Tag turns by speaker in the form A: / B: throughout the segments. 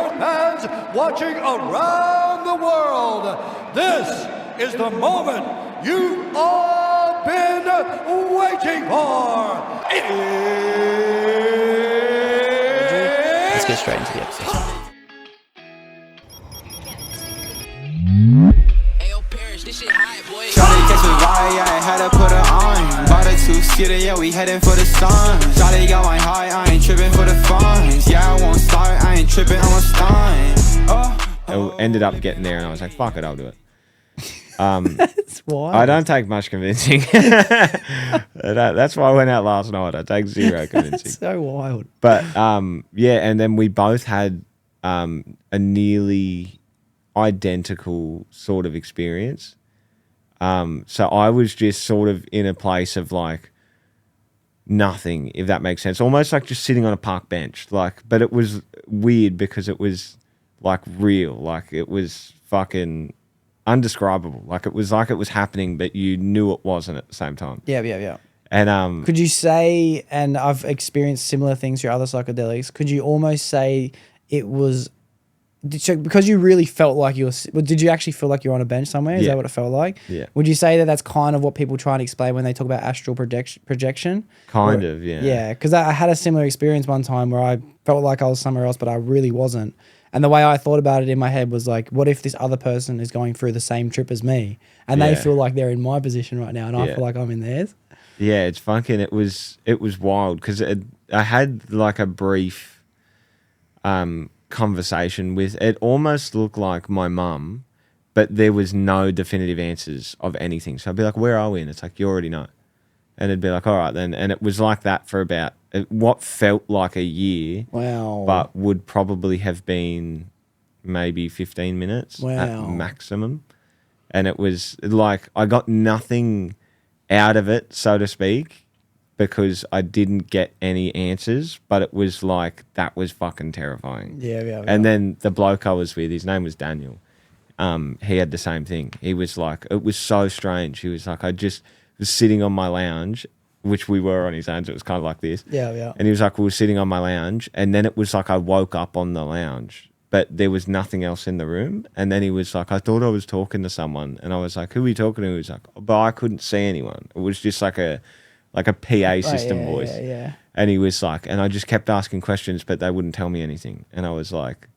A: sport fans watching around the world, this is the moment you've all been waiting for.
B: Let's get straight into the episode.
C: Tryna catch a vibe, yeah, I had to put her on. Bought a two-seater, yeah, we heading for the sun. Shawty got my high, I ain't tripping for the funds. Yeah, I won't start, I ain't tripping, I'm a stun.
D: I ended up getting there and I was like, fuck it, I'll do it.
E: That's wild.
D: I don't take much convincing. That's why I went out last night. I take zero convincing.
E: So wild.
D: But yeah, and then we both had a nearly identical sort of experience. So I was just sort of in a place of like nothing, if that makes sense. Almost like just sitting on a park bench. But it was weird because it was like real. Like it was fucking undescribable. Like it was happening, but you knew it wasn't at the same time.
E: Yeah.
D: And
E: could you say, and I've experienced similar things through other psychedelics, could you almost say it was, because you really felt like you were, did you actually feel like you were on a bench somewhere? Is
D: Yeah.
E: that what it felt like?
D: Yeah.
E: Would you say that that's kind of what people try and explain when they talk about astral projection?
D: kind of, yeah.
E: Yeah, because I had a similar experience one time where I felt like I was somewhere else, but I really wasn't. And the way I thought about it in my head was like, what if this other person is going through the same trip as me? And they
D: Yeah.
E: feel like they're in my position right now, and I
D: Yeah.
E: feel like I'm in theirs.
D: Yeah, it's fucking, it was wild because I had like a brief conversation with, it almost looked like my mum, but there was no definitive answers of anything. So I'd be like, where are we? And it's like, you already know. And it'd be like, all right then. And it was like that for about what felt like a year,
E: Wow.
D: but would probably have been maybe 15 minutes at
E: Wow.
D: maximum. And it was like, I got nothing out of it, so to speak, because I didn't get any answers, but it was like, that was fucking terrifying.
E: Yeah.
D: And then the bloke I was with, his name was Daniel. He had the same thing. He was like, it was so strange. He was like, I just was sitting on my lounge, which we were on his own, so it was kind of like this.
E: Yeah.
D: And he was like, we were sitting on my lounge, and then it was like I woke up on the lounge, but there was nothing else in the room. And then he was like, I thought I was talking to someone, and I was like, who are you talking to? He was like, but I couldn't see anyone. It was just like a PA system voice.
E: Yeah.
D: And he was like, and I just kept asking questions, but they wouldn't tell me anything. And I was like,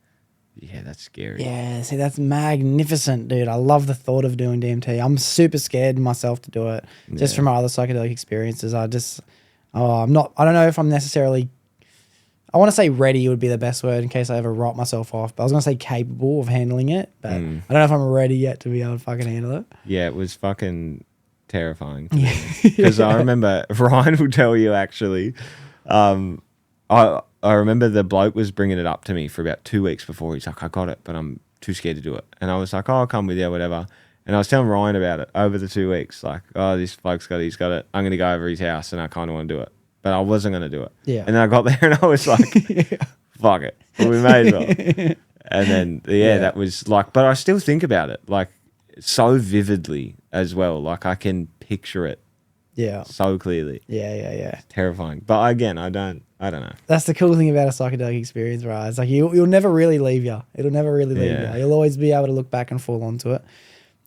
D: yeah, that's scary.
E: Yeah, see, that's magnificent, dude. I love the thought of doing DMT. I'm super scared myself to do it, just from my other psychedelic experiences. I don't know if I'm necessarily, I want to say ready would be the best word in case I ever write myself off, but I was going to say capable of handling it, but I don't know if I'm ready yet to be able to fucking handle it.
D: Yeah, it was fucking terrifying. Because I remember, Ryan will tell you actually, I remember the bloke was bringing it up to me for about 2 weeks before. He's like, I got it, but I'm too scared to do it. And I was like, oh, I'll come with you, whatever. And I was telling Ryan about it over the 2 weeks. Like, oh, this bloke's got it, he's got it. I'm going to go over his house and I kind of want to do it. But I wasn't going to do it.
E: Yeah.
D: And then I got there and I was like, fuck it. Well, we may as well. And then, that was like, but I still think about it like so vividly as well. Like I can picture it so clearly.
E: Yeah.
D: It's terrifying. But again, I don't know.
E: That's the cool thing about a psychedelic experience, right? It's like you'll never really leave you. It'll never really leave you. You'll always be able to look back and fall onto it.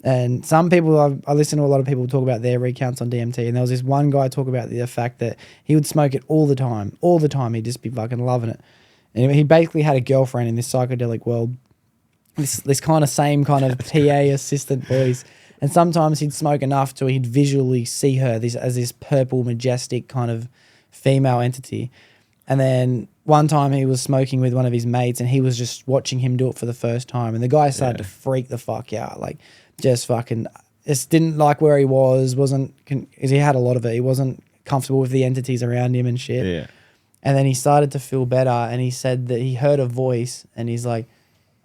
E: And some people, I listen to a lot of people talk about their recounts on DMT, and there was this one guy talk about the fact that he would smoke it all the time. He'd just be fucking loving it. And he basically had a girlfriend in this psychedelic world, this kind of same kind of PA assistant voice. And sometimes he'd smoke enough till he'd visually see her as this purple, majestic kind of female entity. And then one time he was smoking with one of his mates, and he was just watching him do it for the first time. And the guy started to freak the fuck out, like just didn't like where he was, because he had a lot of it. He wasn't comfortable with the entities around him and shit.
D: Yeah.
E: And then he started to feel better, and he said that he heard a voice, and he's like,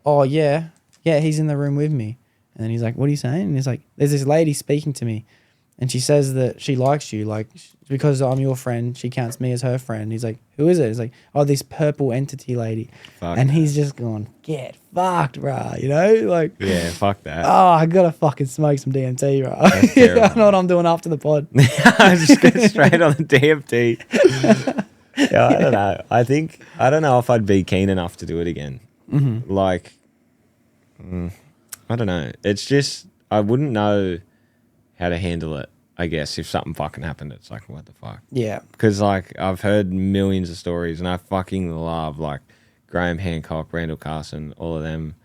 E: oh yeah, he's in the room with me. And then he's like, what are you saying? And he's like, there's this lady speaking to me, and she says that she likes you, like, because I'm your friend, she counts me as her friend. He's like, who is it? He's like, oh, this purple entity lady.
D: Fuck.
E: And he's just going, get fucked, bruh, you know? Like,
D: Yeah, fuck that.
E: oh, I gotta fucking smoke some DMT, bruh.
D: That's
E: I
D: terrible.
E: know what I'm doing after the pod.
D: I just go straight on the DMT. Yeah, I don't know. I don't know if I'd be keen enough to do it again. Like, I don't know. It's just, I wouldn't know how to handle it, I guess, if something fucking happened. It's like, what the fuck?
E: Yeah.
D: Because, like, I've heard millions of stories, and I fucking love, like, Graham Hancock, Randall Carson, all of them,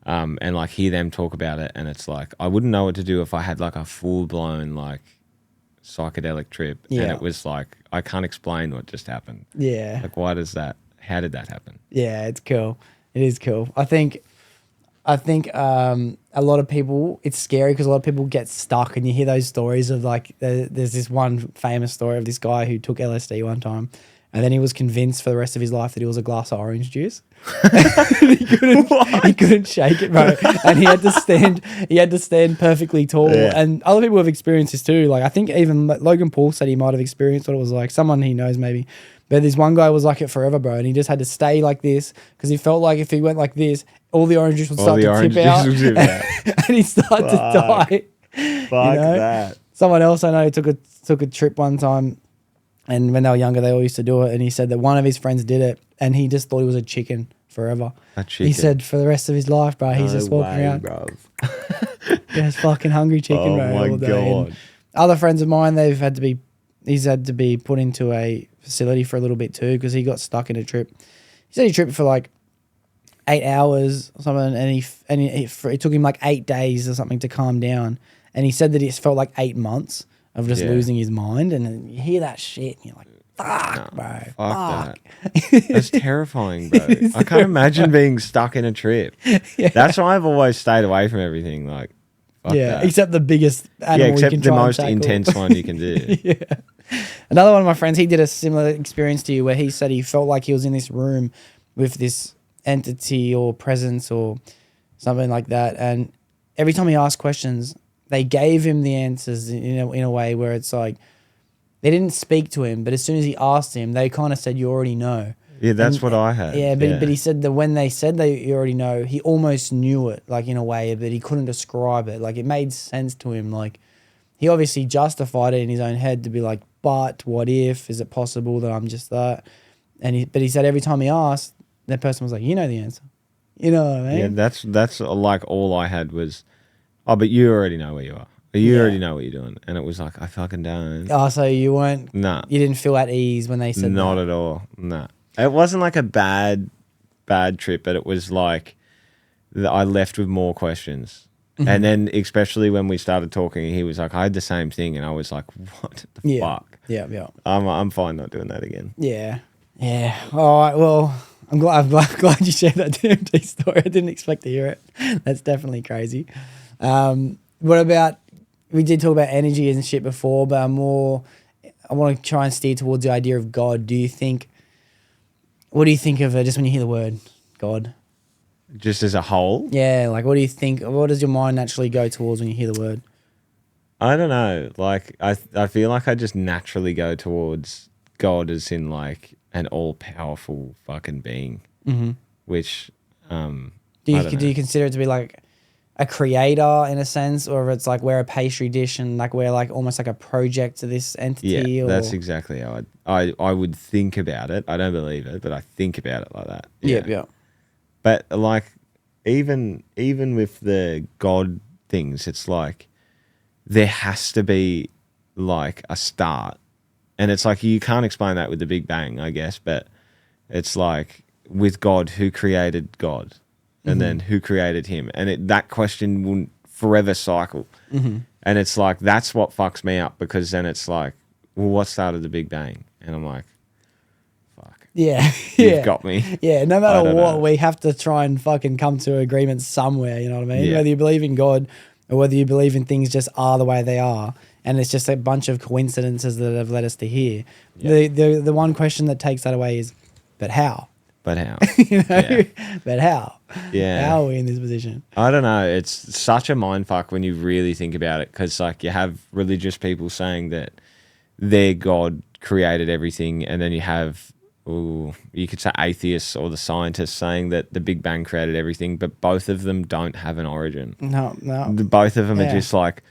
D: and, like, hear them talk about it, and it's like, I wouldn't know what to do if I had, like, a full-blown, like, psychedelic trip, and it was like, I can't explain what just happened.
E: Yeah.
D: Like, how did that happen?
E: Yeah, it's cool. It is cool. I think a lot of people, it's scary because a lot of people get stuck, and you hear those stories of like, there's this one famous story of this guy who took LSD one time, and then he was convinced for the rest of his life that he was a glass of orange juice. he couldn't shake it, bro. And he had to stand perfectly tall.
D: Yeah.
E: And other people have experienced this too. Like, I think even Logan Paul said he might have experienced what it was like. Someone he knows maybe. But this one guy was like it forever, bro. And he just had to stay like this because he felt like if he went like this, all the orange juice would start to tip out. And he'd start to die.
D: Fuck that.
E: Someone else I know took a trip one time, and when they were younger, they all used to do it. And he said that one of his friends did it, and he just thought he was a chicken forever.
D: A chicken?
E: He said for the rest of his life, bro, he's just walking around. Just fucking hungry chicken, bro.
D: Oh my
E: all day.
D: God.
E: And other friends of mine, he's had to be put into a facility for a little bit too because he got stuck in a trip. He said he tripped for like 8 hours or something, and it took him like 8 days or something to calm down. And he said that it felt like 8 months of just losing his mind. And then you hear that shit, and you're like, fuck, bro.
D: Fuck that. That's terrifying, bro. I can't imagine being stuck in a trip.
E: Yeah.
D: That's why I've always stayed away from everything. Like, fuck that.
E: Except the biggest animal you
D: except
E: can
D: the
E: try and
D: most
E: tackle.
D: intense one you can do.
E: Yeah. Another one of my friends, he did a similar experience to you where he said he felt like he was in this room with this entity or presence or something like that. And every time he asked questions, they gave him the answers in a way where it's like, they didn't speak to him, but as soon as he asked him, they kind of said, you already know.
D: Yeah, that's what I had.
E: Yeah, but he said that when they said you already know, he almost knew it, like in a way, but he couldn't describe it. Like it made sense to him. Like he obviously justified it in his own head to be like, but what if? Is it possible that I'm just that? But he said every time he asked, that person was like, you know the answer. You know what I mean?
D: Yeah, that's like all I had was, oh, but you already know where you are. You already know what you're doing. And it was like, I fucking don't.
E: Oh, so you weren't,
D: Nah.
E: you didn't feel at ease when they said
D: Not
E: that?
D: at all. Nah. It wasn't like a bad trip, but it was like I left with more questions.
E: Mm-hmm.
D: And then especially when we started talking, he was like, I had the same thing. And I was like, what the fuck?
E: Yeah.
D: I'm fine not doing that again.
E: Yeah. All right. Well, I'm glad you shared that DMT story. I didn't expect to hear it. That's definitely crazy. What about, we did talk about energy and shit before, but I want to try and steer towards the idea of God. What do you think of it just when you hear the word God?
D: Just as a whole?
E: Yeah, like what do you think? What does your mind naturally go towards when you hear the word?
D: I don't know. Like, I feel like I just naturally go towards God as in like an all-powerful fucking being, which
E: Do you consider it to be like a creator in a sense, or if it's like we're a pastry dish and like we're like almost like a project to this entity?
D: Yeah,
E: or?
D: that's exactly how I would think about it. I don't believe it, but I think about it like that.
E: Yeah.
D: But like even with the God things, it's like there has to be like a start. And it's like you can't explain that with the Big Bang, I guess, but it's like with God, who created God? And then who created him? And that question will forever cycle. And it's like, that's what fucks me up, because then it's like, well, what started the Big Bang? And I'm like, fuck.
E: Yeah.
D: You've got me.
E: Yeah, no
D: I
E: matter
D: don't
E: what,
D: know.
E: we have to try and fucking come to agreement somewhere, you know what I mean?
D: Yeah.
E: Whether you believe in God or whether you believe in things just are the way they are, and it's just a bunch of coincidences that have led us to here.
D: Yeah.
E: The one question that takes that away is, but how?
D: But how?
E: You know?
D: Yeah.
E: But how?
D: Yeah.
E: How are we in this position?
D: I don't know. It's such a mindfuck when you really think about it, because like you have religious people saying that their God created everything, and then you have, you could say atheists or the scientists saying that the Big Bang created everything, but both of them don't have an origin.
E: No.
D: Both of them are just like,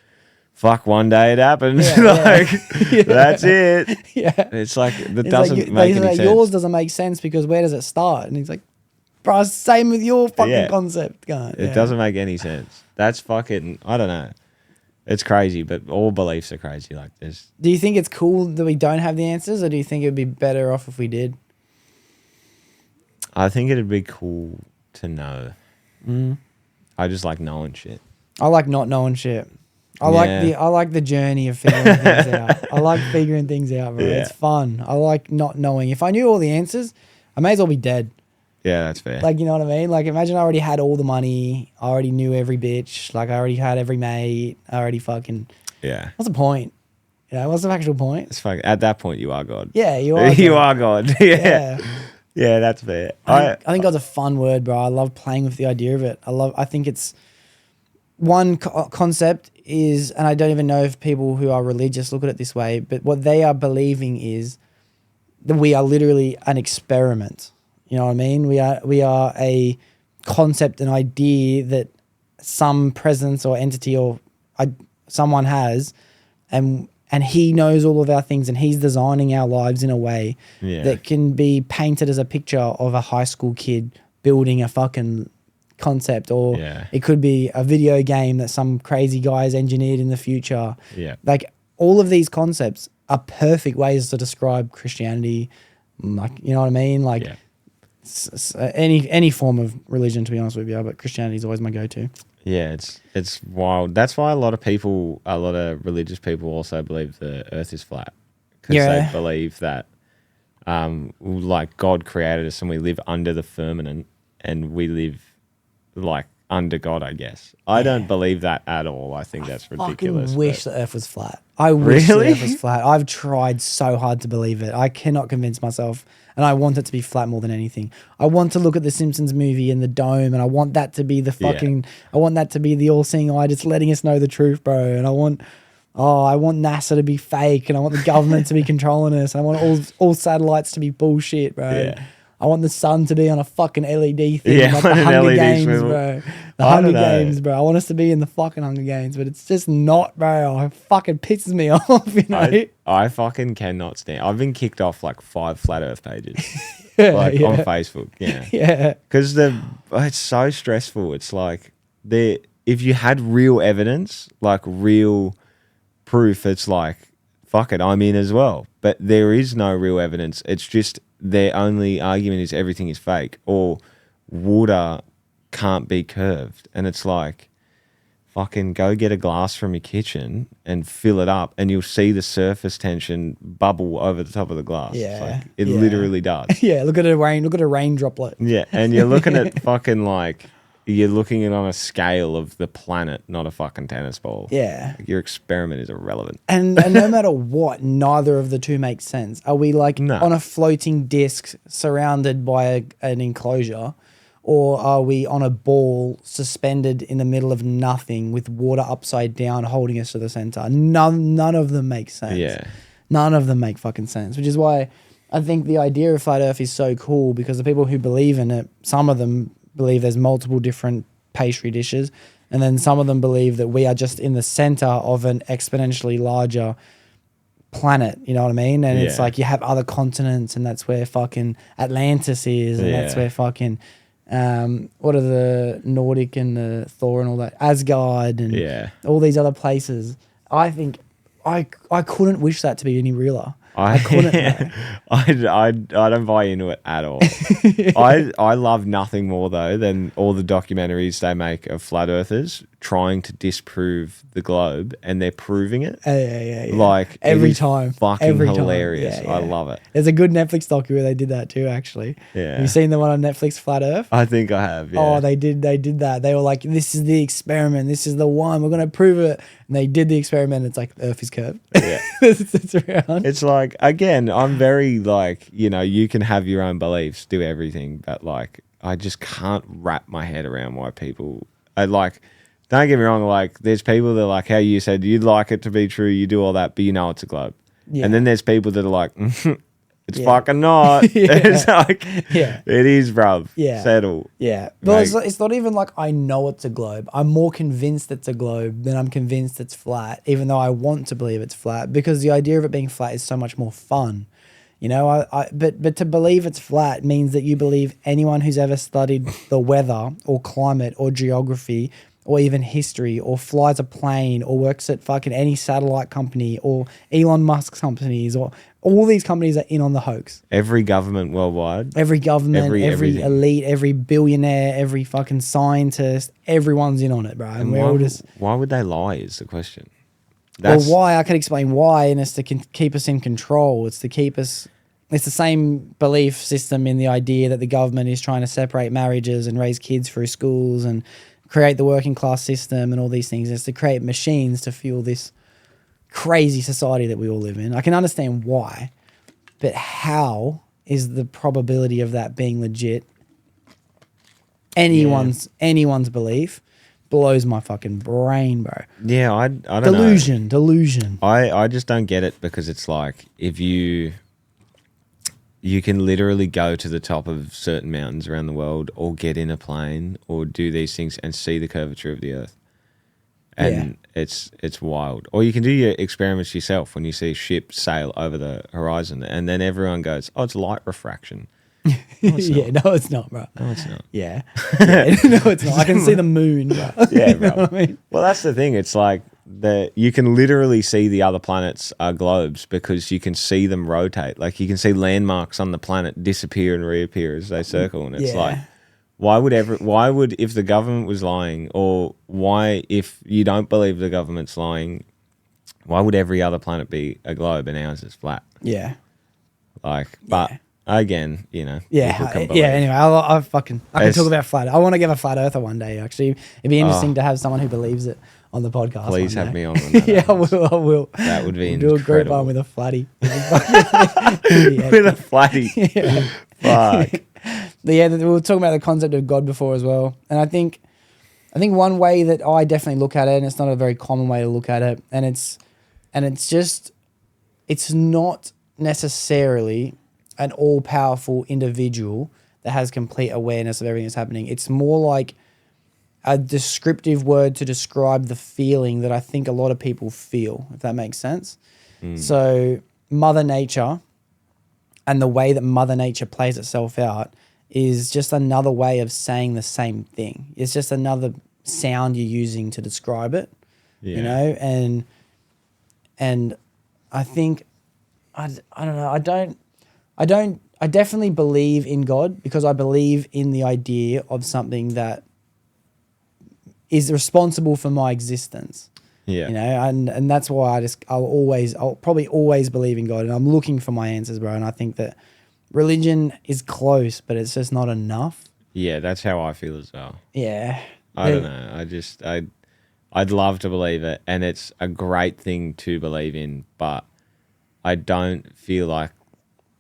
D: fuck, one day it happens.
E: Yeah,
D: That's it.
E: Yeah.
D: It's like, that
E: It's
D: doesn't
E: like,
D: make any sense.
E: yours doesn't make sense because where does it start? And he's like, bro. Same with your fucking
D: Yeah.
E: concept.
D: It doesn't make any sense. That's fucking, I don't know. It's crazy, but all beliefs are crazy like this.
E: Do you think it's cool that we don't have the answers, or do you think it would be better off if we did?
D: I think it'd be cool to know. I just like knowing shit.
E: I like not knowing shit. I
D: Yeah.
E: like the journey of figuring things out. I like figuring things out, bro.
D: Yeah.
E: It's fun. I like not knowing. If I knew all the answers, I may as well be dead.
D: Yeah, that's fair.
E: Like, you know what I mean? Like, imagine I already had all the money. I already knew every bitch. Like, I already had every mate. I already fucking...
D: yeah.
E: What's the point? You know, what's the actual point?
D: It's fucking, at that point, you are God.
E: Yeah, you are.
D: You
E: God.
D: are God. Yeah.
E: Yeah.
D: Yeah, that's fair.
E: I think God's a fun word, bro. I love playing with the idea of it. I think it's... One concept is, and I don't even know if people who are religious look at it this way, but what they are believing is that we are literally an experiment. You know what I mean? We are a concept, an idea that some presence or entity or someone has, and he knows all of our things, and he's designing our lives in a way that can be painted as a picture of a high school kid building a fucking concept, or it could be a video game that some crazy guy has engineered in the future.
D: Yeah.
E: Like, all of these concepts are perfect ways to describe Christianity. Like, you know what I mean? Like any form of religion, to be honest with you, but Christianity is always my go-to.
D: Yeah, it's wild. That's why a lot of religious people also believe the earth is flat. Because they believe that like God created us and we live under the firmament and we live like under God, I guess. I don't believe that at all. I think that's ridiculous.
E: I wish the earth was flat. I wish
D: Really?
E: the earth was flat. I've tried so hard to believe it. I cannot convince myself, and I want it to be flat more than anything. I want to look at the Simpsons movie in the dome, and I want that to be the fucking... I want that to be the all-seeing eye just letting us know the truth, bro. And I want NASA to be fake, and I want the government to be controlling us, and I want all satellites to be bullshit, bro.
D: Yeah.
E: I want the sun to be on a fucking LED thing,
D: Yeah,
E: like the
D: on an
E: Hunger
D: LED
E: Games,
D: swivel.
E: bro. The
D: I
E: Hunger
D: don't know.
E: Games, bro. I want us to be in the fucking Hunger Games, but it's just not, bro. It fucking pisses me off, you know?
D: I fucking cannot stand. I've been kicked off like 5 flat Earth pages,
E: Yeah,
D: like
E: yeah.
D: on Facebook. Yeah,
E: Yeah.
D: because it's so stressful. It's like if you had real evidence, like real proof, it's like fuck it, I'm in as well. But there is no real evidence. It's just their only argument is everything is fake or water can't be curved, and it's like fucking go get a glass from your kitchen and fill it up and you'll see the surface tension bubble over the top of the glass. It's
E: Yeah,
D: like, it
E: yeah.
D: literally does.
E: Yeah, look at a rain droplet.
D: Yeah, and you're looking at fucking like you're looking at on a scale of the planet, not a fucking tennis ball.
E: Yeah.
D: Like, your experiment is irrelevant.
E: And no matter what, neither of the two makes sense. Are we like
D: No.
E: on a floating disc surrounded by an enclosure, or are we on a ball suspended in the middle of nothing with water upside down holding us to the center? None of them make sense.
D: Yeah.
E: None of them make fucking sense, which is why I think the idea of flat earth is so cool, because the people who believe in it, some of them believe there's multiple different pastry dishes, and then some of them believe that we are just in the center of an exponentially larger planet, you know what I mean? And it's
D: Yeah.
E: like you have other continents, and that's where fucking Atlantis is, and that's
D: Yeah.
E: where fucking what are the Nordic and the Thor and all that, Asgard and
D: Yeah.
E: all these other places. I think I couldn't wish that to be any realer. I couldn't. Bro.
D: I don't buy into it at all. I love nothing more though than all the documentaries they make of flat earthers trying to disprove the globe, and they're proving it.
E: Yeah.
D: Like
E: every
D: it is
E: time,
D: fucking
E: every time.
D: hilarious.
E: Yeah,
D: I
E: yeah.
D: love it.
E: There's a good Netflix docu where they did that too. Actually,
D: Yeah.
E: Have you seen the one on Netflix, Flat Earth?
D: I think I have. Yeah.
E: Oh, they did that. They were like, "This is the experiment. This is the one. We're gonna prove it." And they did the experiment. And it's like Earth is curved.
D: Yeah.
E: it's around.
D: It's like, again, I'm very like, you can have your own beliefs, do everything, but like, I just can't wrap my head around why people, don't get me wrong, like, there's people that, like how you said, you'd like it to be true, you do all that, but it's a globe.
E: Yeah.
D: And then there's people that are like, it's
E: Yeah.
D: fucking not. It's like,
E: Yeah.
D: it is, bruv.
E: Yeah.
D: Settle.
E: Yeah. Well,
D: Like-
E: it's not even like I know it's a globe. I'm more convinced it's a globe than I'm convinced it's flat, even though I want to believe it's flat, because the idea of it being flat is so much more fun. You know, but to believe it's flat means that you believe anyone who's ever studied the weather or climate or geography or even history or flies a plane or works at fucking any satellite company or Elon Musk's companies or all these companies are in on the hoax.
D: Every government worldwide.
E: Every government, every
D: everything.
E: elite, every billionaire, every fucking scientist, everyone's in on it, bro. And we're all just...
D: Why would they lie is the question.
E: Well, why? I can explain why, and it's to keep us in control. It's to keep us... It's the same belief system in the idea that the government is trying to separate marriages and raise kids through schools and create the working class system and all these things. It's to create machines to fuel this crazy society that we all live in. I can understand why, but how is the probability of that being legit? Anyone's belief blows my fucking brain, bro.
D: Yeah, I don't know.
E: Delusion.
D: I just don't get it because it's like if you can literally go to the top of certain mountains around the world or get in a plane or do these things and see the curvature of the earth. And it's wild. Or you can do your experiments yourself when you see a ship sail over the horizon and then everyone goes, oh, it's light refraction. No, it's not.
E: No, it's not, bro.
D: No, it's not.
E: Yeah. No, it's not. I can see the moon, bro.
D: Yeah,
E: You
D: bro.
E: know what I mean?
D: Well, that's the thing. It's like you can literally see the other planets are globes because you can see them rotate. Like you can see landmarks on the planet disappear and reappear as they circle. And it's like, why would if the government was lying, or why if you don't believe the government's lying, why would every other planet be a globe and ours is flat?
E: Yeah.
D: Like, but again, you know,
E: Yeah,
D: people can believe.
E: anyway, I can talk about flat. I want to give a flat earther one day, actually. It'd be interesting to have someone who believes it on the podcast.
D: Please
E: one
D: have
E: day.
D: me on when that
E: Yeah, I
D: happens.
E: will.
D: That would be
E: We'll do a group
D: incredible.
E: one with a flatty.
D: With a flatty. Fuck.
E: But yeah, we were talking about the concept of God before as well. And I think one way that I definitely look at it, and it's not a very common way to look at it, and it's not necessarily an all-powerful individual that has complete awareness of everything that's happening. It's more like a descriptive word to describe the feeling that I think a lot of people feel, if that makes sense. So Mother Nature and the way that Mother Nature plays itself out is just another way of saying the same thing. It's just another sound you're using to describe it, you know? And I think, I don't know, I definitely believe in God because I believe in the idea of something that is responsible for my existence.
D: Yeah.
E: You know, and that's why I'll probably always believe in God, and I'm looking for my answers, bro. And I think that religion is close, but it's just not enough.
D: Yeah, that's how I feel as well.
E: Yeah.
D: I don't know. I'd love to believe it, and it's a great thing to believe in, but I don't feel like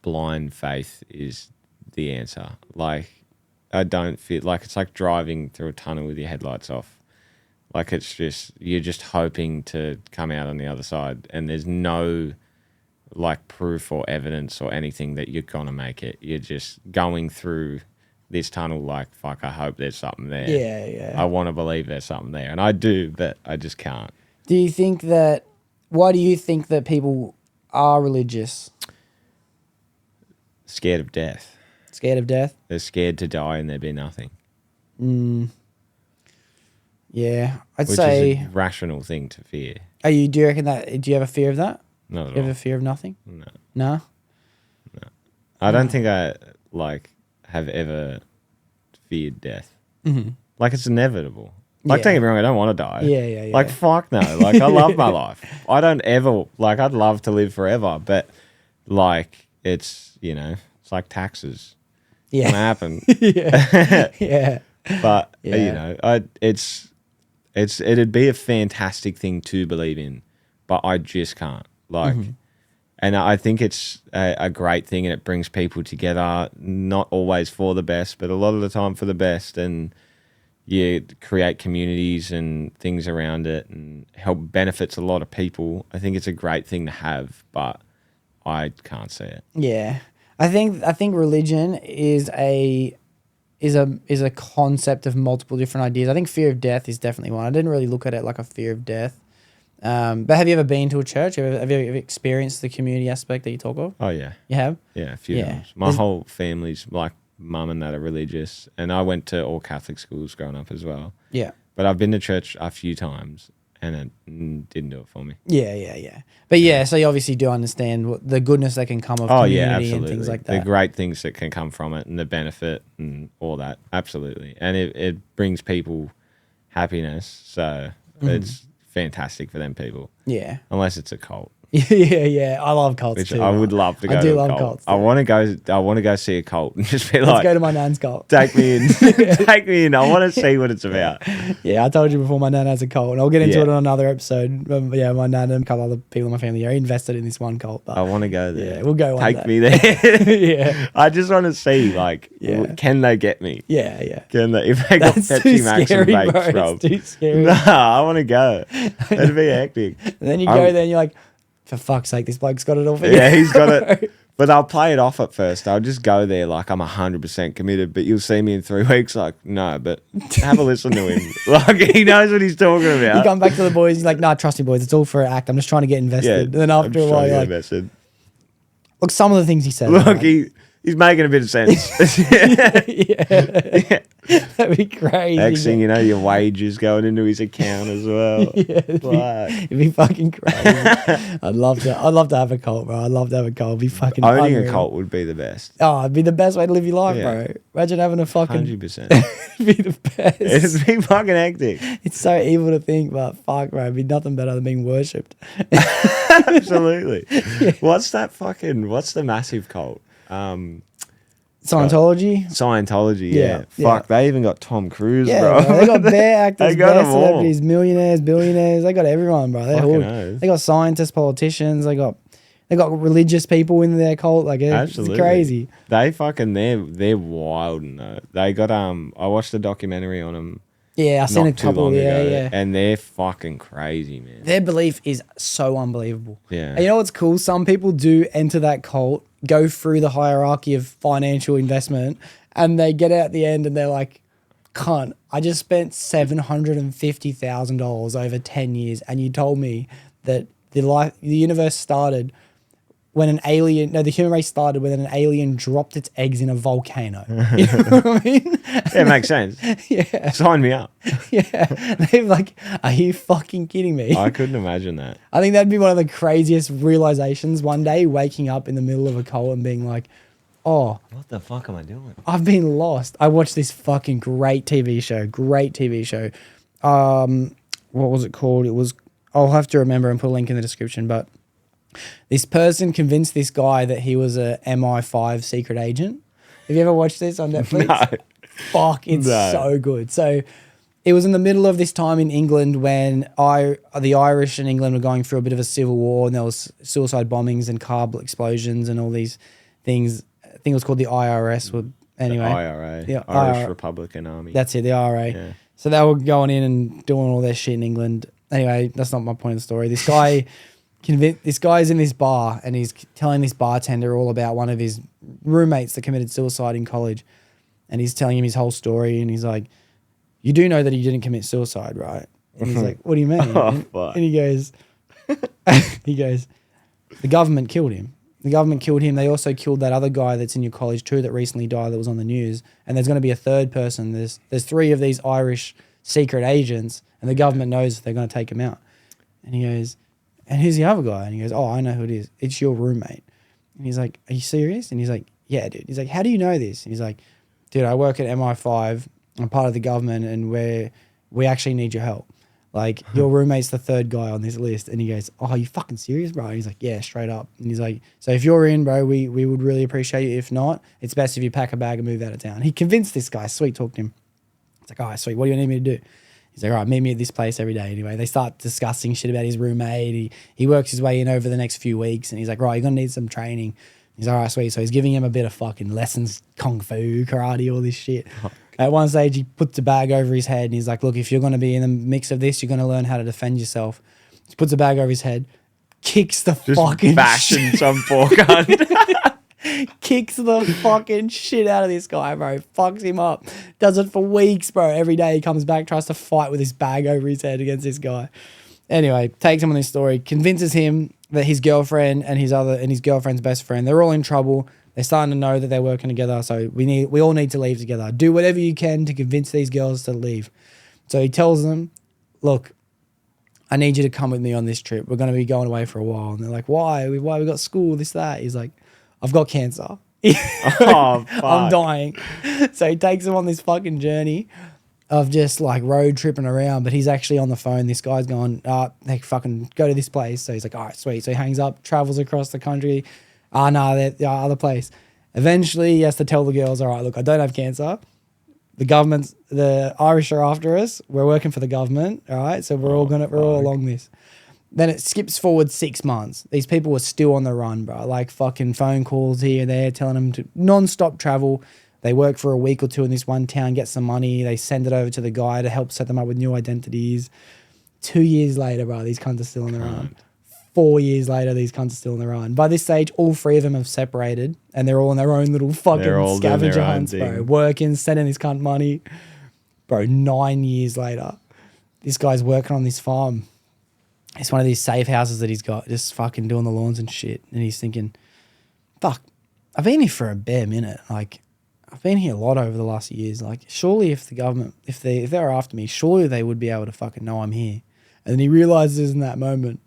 D: blind faith is the answer. Like, I don't feel like it's like driving through a tunnel with your headlights off. Like, it's just, you're just hoping to come out on the other side, and there's no like proof or evidence or anything that you're gonna make it. You're just going through this tunnel like, fuck, I hope there's something there.
E: Yeah.
D: I want to believe there's something there, and I do, but I just can't.
E: Why do you think that people are religious?
D: Scared of death.
E: Scared of death?
D: They're scared to die and there be nothing.
E: Yeah, I'd
D: Which
E: say.
D: is a rational thing to fear.
E: Do you reckon that? Do you have a fear of that?
D: Not at
E: Do you
D: all.
E: have a fear of nothing?
D: No.
E: No.
D: I don't think I have ever feared death. Mm-hmm. Like, it's inevitable. Like, don't get me wrong, I don't want to die.
E: Yeah.
D: Like, fuck no. Like, I love my life. I don't ever, like, I'd love to live forever, but, like, it's, you know, it's like taxes.
E: Yeah.
D: It's going to happen.
E: Yeah.
D: But,
E: Yeah.
D: you know, it'd be a fantastic thing to believe in, but I just can't. Like, and I think it's a great thing, and it brings people together, not always for the best, but a lot of the time for the best. And you create communities and things around it and help benefits a lot of people. I think it's a great thing to have, but I can't see it.
E: Yeah. I think religion is a concept of multiple different ideas. I think fear of death is definitely one. I didn't really look at it like a fear of death. But have you ever been to a church? Have you ever experienced the community aspect that you talk of?
D: Oh yeah.
E: You have?
D: Yeah, a few
E: Yeah.
D: times. My whole family's like mum and dad are religious, and I went to all Catholic schools growing up as well.
E: Yeah.
D: But I've been to church a few times, and it didn't do it for me.
E: Yeah. But yeah, so you obviously do understand the goodness that can come of
D: Oh
E: community
D: yeah,
E: and
D: absolutely.
E: things like
D: The
E: that.
D: great things that can come from it, and the benefit, and all that. Absolutely, and it brings people happiness. So it's fantastic for them people.
E: Yeah.
D: Unless it's a cult.
E: yeah. I love cults
D: Which
E: too.
D: I would love to go
E: I do
D: to a
E: love
D: cult.
E: cults.
D: I want to go see a cult and just be
E: Let's
D: like,
E: go to my nan's cult.
D: take me in. Take me in. I want to see what it's about.
E: Yeah, I told you before my nan has a cult, and I'll get into
D: Yeah.
E: it on another episode. Yeah, my nan and a couple other people in my family are invested in this one cult. But
D: I want to go there.
E: yeah, we'll go one
D: Take
E: day.
D: me there.
E: yeah.
D: I just want to see, like,
E: Yeah.
D: can they get me?
E: Yeah.
D: Can they, if they got
E: That's
D: Pepsi
E: too
D: Max
E: scary,
D: and
E: bro.
D: vapes, bro?
E: It's too scary.
D: Nah, I want to go. That'd be hectic.
E: And then you
D: I'm-
E: go there and you're like, for fuck's sake, this bloke's got it all figured
D: Yeah, he's got
E: out.
D: it. But I'll play it off at first. I'll just go there like I'm 100% committed. But you'll see me in 3 weeks like, no, but have a listen to him. Like, he knows what he's talking
E: You
D: about.
E: come back to the boys, he's like, nah, trust me, boys, it's all for an act. I'm just trying to get invested. And then after a
D: I'm
E: while,
D: sure
E: you're like,
D: invested.
E: look, some of the things he says.
D: Look,
E: right?
D: he's making a bit of sense.
E: yeah. That'd be crazy.
D: Next thing you know, your wages going into his account as well.
E: Yeah, it'd be fucking crazy. I'd love to have a cult, bro. I'd love to have a cult. It'd be fucking
D: Owning
E: unreal.
D: a cult would be the best.
E: Oh, it'd be the best way to live your life,
D: Yeah.
E: bro. Imagine having a fucking
D: 100%.
E: it'd be the best.
D: It'd be fucking hectic.
E: It's so evil to think, but fuck, bro. It'd be nothing better than being worshipped.
D: Absolutely. What's the massive cult?
E: Scientology.
D: Scientology,
E: Yeah,
D: yeah. Fuck, they even got Tom Cruise,
E: Yeah,
D: bro.
E: bro. They got bear actors,
D: They got
E: bear
D: them all.
E: celebrities, millionaires, billionaires. They got everyone, bro. They're
D: Fucking
E: hood.
D: oath.
E: They got scientists, politicians. They got religious people in their cult. Like it's
D: Absolutely.
E: crazy.
D: They fucking they're wild. No, they got I watched a documentary on them
E: Yeah, I seen a
D: not too
E: couple.
D: long
E: Yeah,
D: ago,
E: yeah.
D: and they're fucking crazy, man.
E: Their belief is so unbelievable.
D: Yeah.
E: And you know what's cool? Some people do enter that cult, go through the hierarchy of financial investment, and they get out at the end and they're like, cunt, I just spent $750,000 over 10 years, and you told me that the universe started when the human race started when an alien dropped its eggs in a volcano. You know what I mean?
D: Yeah, it makes sense.
E: Yeah.
D: Sign me up.
E: Yeah. They're like, are you fucking kidding me?
D: I couldn't imagine that.
E: I think that'd be one of the craziest realizations one day, waking up in the middle of a cult and being like, oh,
D: What the fuck am I doing?
E: I've been lost. I watched this fucking great TV show. What was it called? I'll have to remember and put a link in the description, but this person convinced this guy that he was a MI5 secret agent. Have you ever watched this on Netflix?
D: No.
E: Fuck, it's
D: No.
E: so good. So it was in the middle of this time in England when the Irish and England were going through a bit of a civil war, and there was suicide bombings and car explosions and all these things. I think it was called the IRS. Anyway,
D: The IRA,
E: Yeah,
D: Irish
E: IRA.
D: Republican Army.
E: that's it, the IRA.
D: Yeah.
E: So they were going in and doing all their shit in England. Anyway, that's not my point of the story. This guy, this guy's in this bar and he's telling this bartender all about one of his roommates that committed suicide in college. And he's telling him his whole story. And he's like, you do know that he didn't commit suicide, right? And he's like, what do you mean?
D: Oh, fuck.
E: And he goes, the government killed him. The government killed him. They also killed that other guy that's in your college too that recently died that was on the news. And there's going to be a third person. There's 3 of these Irish secret agents, and the government knows they're going to take him out. And he goes, and who's the other guy? And he goes, oh, I know who it is. It's your roommate. And he's like, are you serious? And he's like, yeah, dude. He's like, how do you know this? And he's like, dude, I work at MI5. I'm part of the government, and we actually need your help. Like, your roommate's the 3rd guy on this list. And he goes, oh, are you fucking serious, bro? And he's like, yeah, straight up. And he's like, so if you're in, bro, we would really appreciate you. If not, it's best if you pack a bag and move out of town. He convinced this guy, sweet talked him. It's like, all right, sweet, what do you need me to do? He's like, all right, meet me at this place every day. Anyway, they start discussing shit about his roommate. He works his way in over the next few weeks, and he's like, right, you're going to need some training. He's all right, sweet. So he's giving him a bit of fucking lessons, kung fu, karate, all this shit. At one stage, he puts a bag over his head, and he's like, look, if you're going to be in the mix of this, you're going to learn how to defend yourself. He puts a bag over his head, kicks the
D: Just
E: fucking
D: bashing
E: shit.
D: some poor cunt.
E: Kicks the fucking shit out of this guy, bro. Fucks him up. Does it for weeks, bro. Every day he comes back, tries to fight with his bag over his head against this guy. Anyway, takes him on this story, convinces him that his girlfriend and his girlfriend's best friend, they're all in trouble. They're starting to know that they're working together, so we all need to leave together. Do whatever you can to convince these girls to leave. So he tells them, look, I need you to come with me on this trip. We're going to be going away for a while. And they're like, why? We got school, this, that. He's like, I've got cancer.
D: Oh, fuck.
E: I'm dying. So he takes them on this fucking journey of just like road tripping around, but he's actually on the phone. This guy's going, they fucking go to this place. So he's like, all right, sweet. So he hangs up, travels across the country. No, they're the other place. Eventually he has to tell the girls, all right, look, I don't have cancer. The Irish are after us. We're working for the government. All right. So we're all along this. Then it skips forward 6 months. These people were still on the run, bro. Like fucking phone calls here and there telling them to non-stop travel. They work for a week or two in this one town, get some money. They send it over to the guy to help set them up with new identities. 2 years later, bro, these cunts are still on the run. 4 years later, these cunts are still on the run. By this stage, all three of them have separated and they're all on their own little fucking scavenger hunts, bro. Working, sending this cunt money. Bro, 9 years later, this guy's working on this farm. It's one of these safe houses that he's got, just fucking doing the lawns and shit. And he's thinking, fuck, I've been here for a bare minute. Like, I've been here a lot over the last years. Like, surely if the government, if they're after me, surely they would be able to fucking know I'm here. And then he realizes in that moment,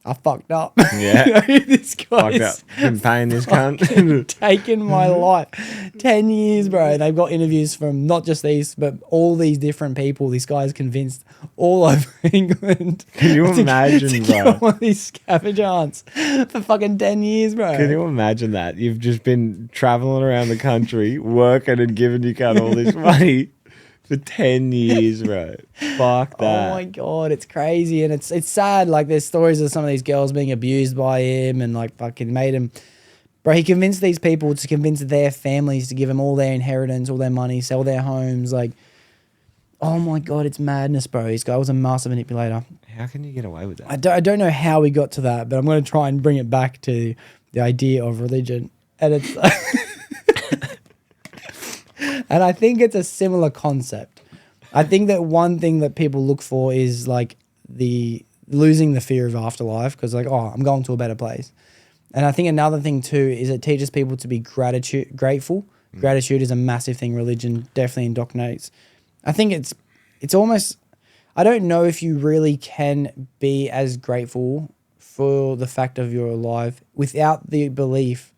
E: I fucked up.
D: Yeah.
E: This
D: Fucked
E: guy's
D: up. Been paying this cunt.
E: taken my life. 10 years, bro. They've got interviews from not just these, but all these different people. This guy's convinced all over England.
D: Can you imagine,
E: to
D: bro?
E: go on these scavenger hunts for fucking 10 years, bro.
D: Can you imagine that? You've just been traveling around the country, working and giving your cunt all this money for 10 years, bro. Fuck that.
E: Oh my God, it's crazy. And it's sad. Like, there's stories of some of these girls being abused by him and like fucking made him. Bro, he convinced these people to convince their families to give him all their inheritance, all their money, sell their homes. Like, oh my God, it's madness, bro. This guy was a master manipulator.
D: How can you get away with that?
E: I don't know how we got to that, but I'm going to try and bring it back to the idea of religion. And it's and I think it's a similar concept. I think that one thing that people look for is like the losing the fear of afterlife, because like, oh, I'm going to a better place. And I think another thing too is it teaches people to be grateful. Gratitude is a massive thing. Religion definitely indoctrinates. I think it's almost, I don't know if you really can be as grateful for the fact of you're alive without the belief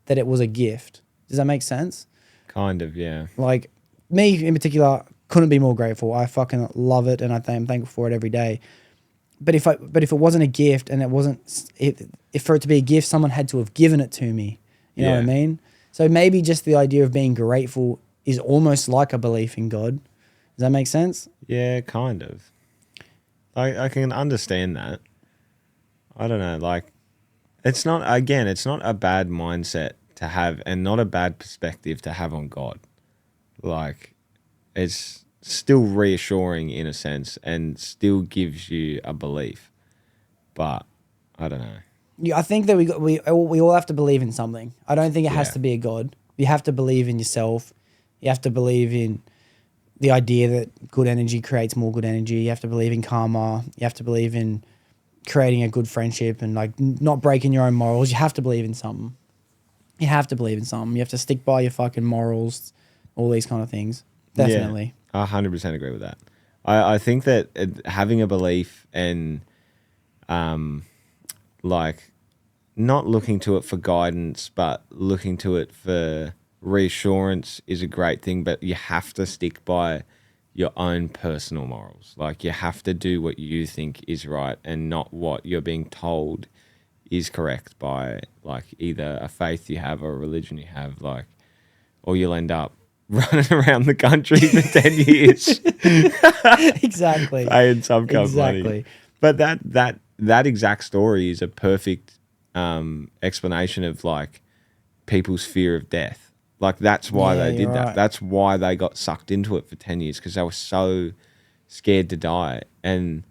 E: that it was a gift. Does that make sense?
D: Kind of, yeah.
E: Like, me in particular couldn't be more grateful. I fucking love it and I'm thankful for it every day. But if it wasn't a gift and it wasn't, if for it to be a gift, someone had to have given it to me. You know what I mean? So maybe just the idea of being grateful is almost like a belief in God. Does that make sense?
D: Yeah, kind of. I can understand that. I don't know, like, it's not a bad mindset to have and not a bad perspective to have on God. Like, it's still reassuring in a sense and still gives you a belief. But I don't know.
E: Yeah, I think that we all have to believe in something. I don't think it has to be a God. You have to believe in yourself. You have to believe in the idea that good energy creates more good energy. You have to believe in karma. You have to believe in creating a good friendship and like not breaking your own morals. You have to believe in something. You have to believe in something. You have to stick by your fucking morals, all these kind of things. Definitely.
D: Yeah, I 100% agree with that. I think that having a belief and like not looking to it for guidance, but looking to it for reassurance is a great thing, but you have to stick by your own personal morals. Like, you have to do what you think is right and not what you're being told is correct by like either a faith you have or a religion you have, like, or you'll end up running around the country for 10 years.
E: Exactly.
D: Paying some kind of
E: Exactly.
D: money. But that exact story is a perfect explanation of like people's fear of death. Like, that's why they did that.
E: Right.
D: That's why they got sucked into it for 10 years, because they were so scared to die and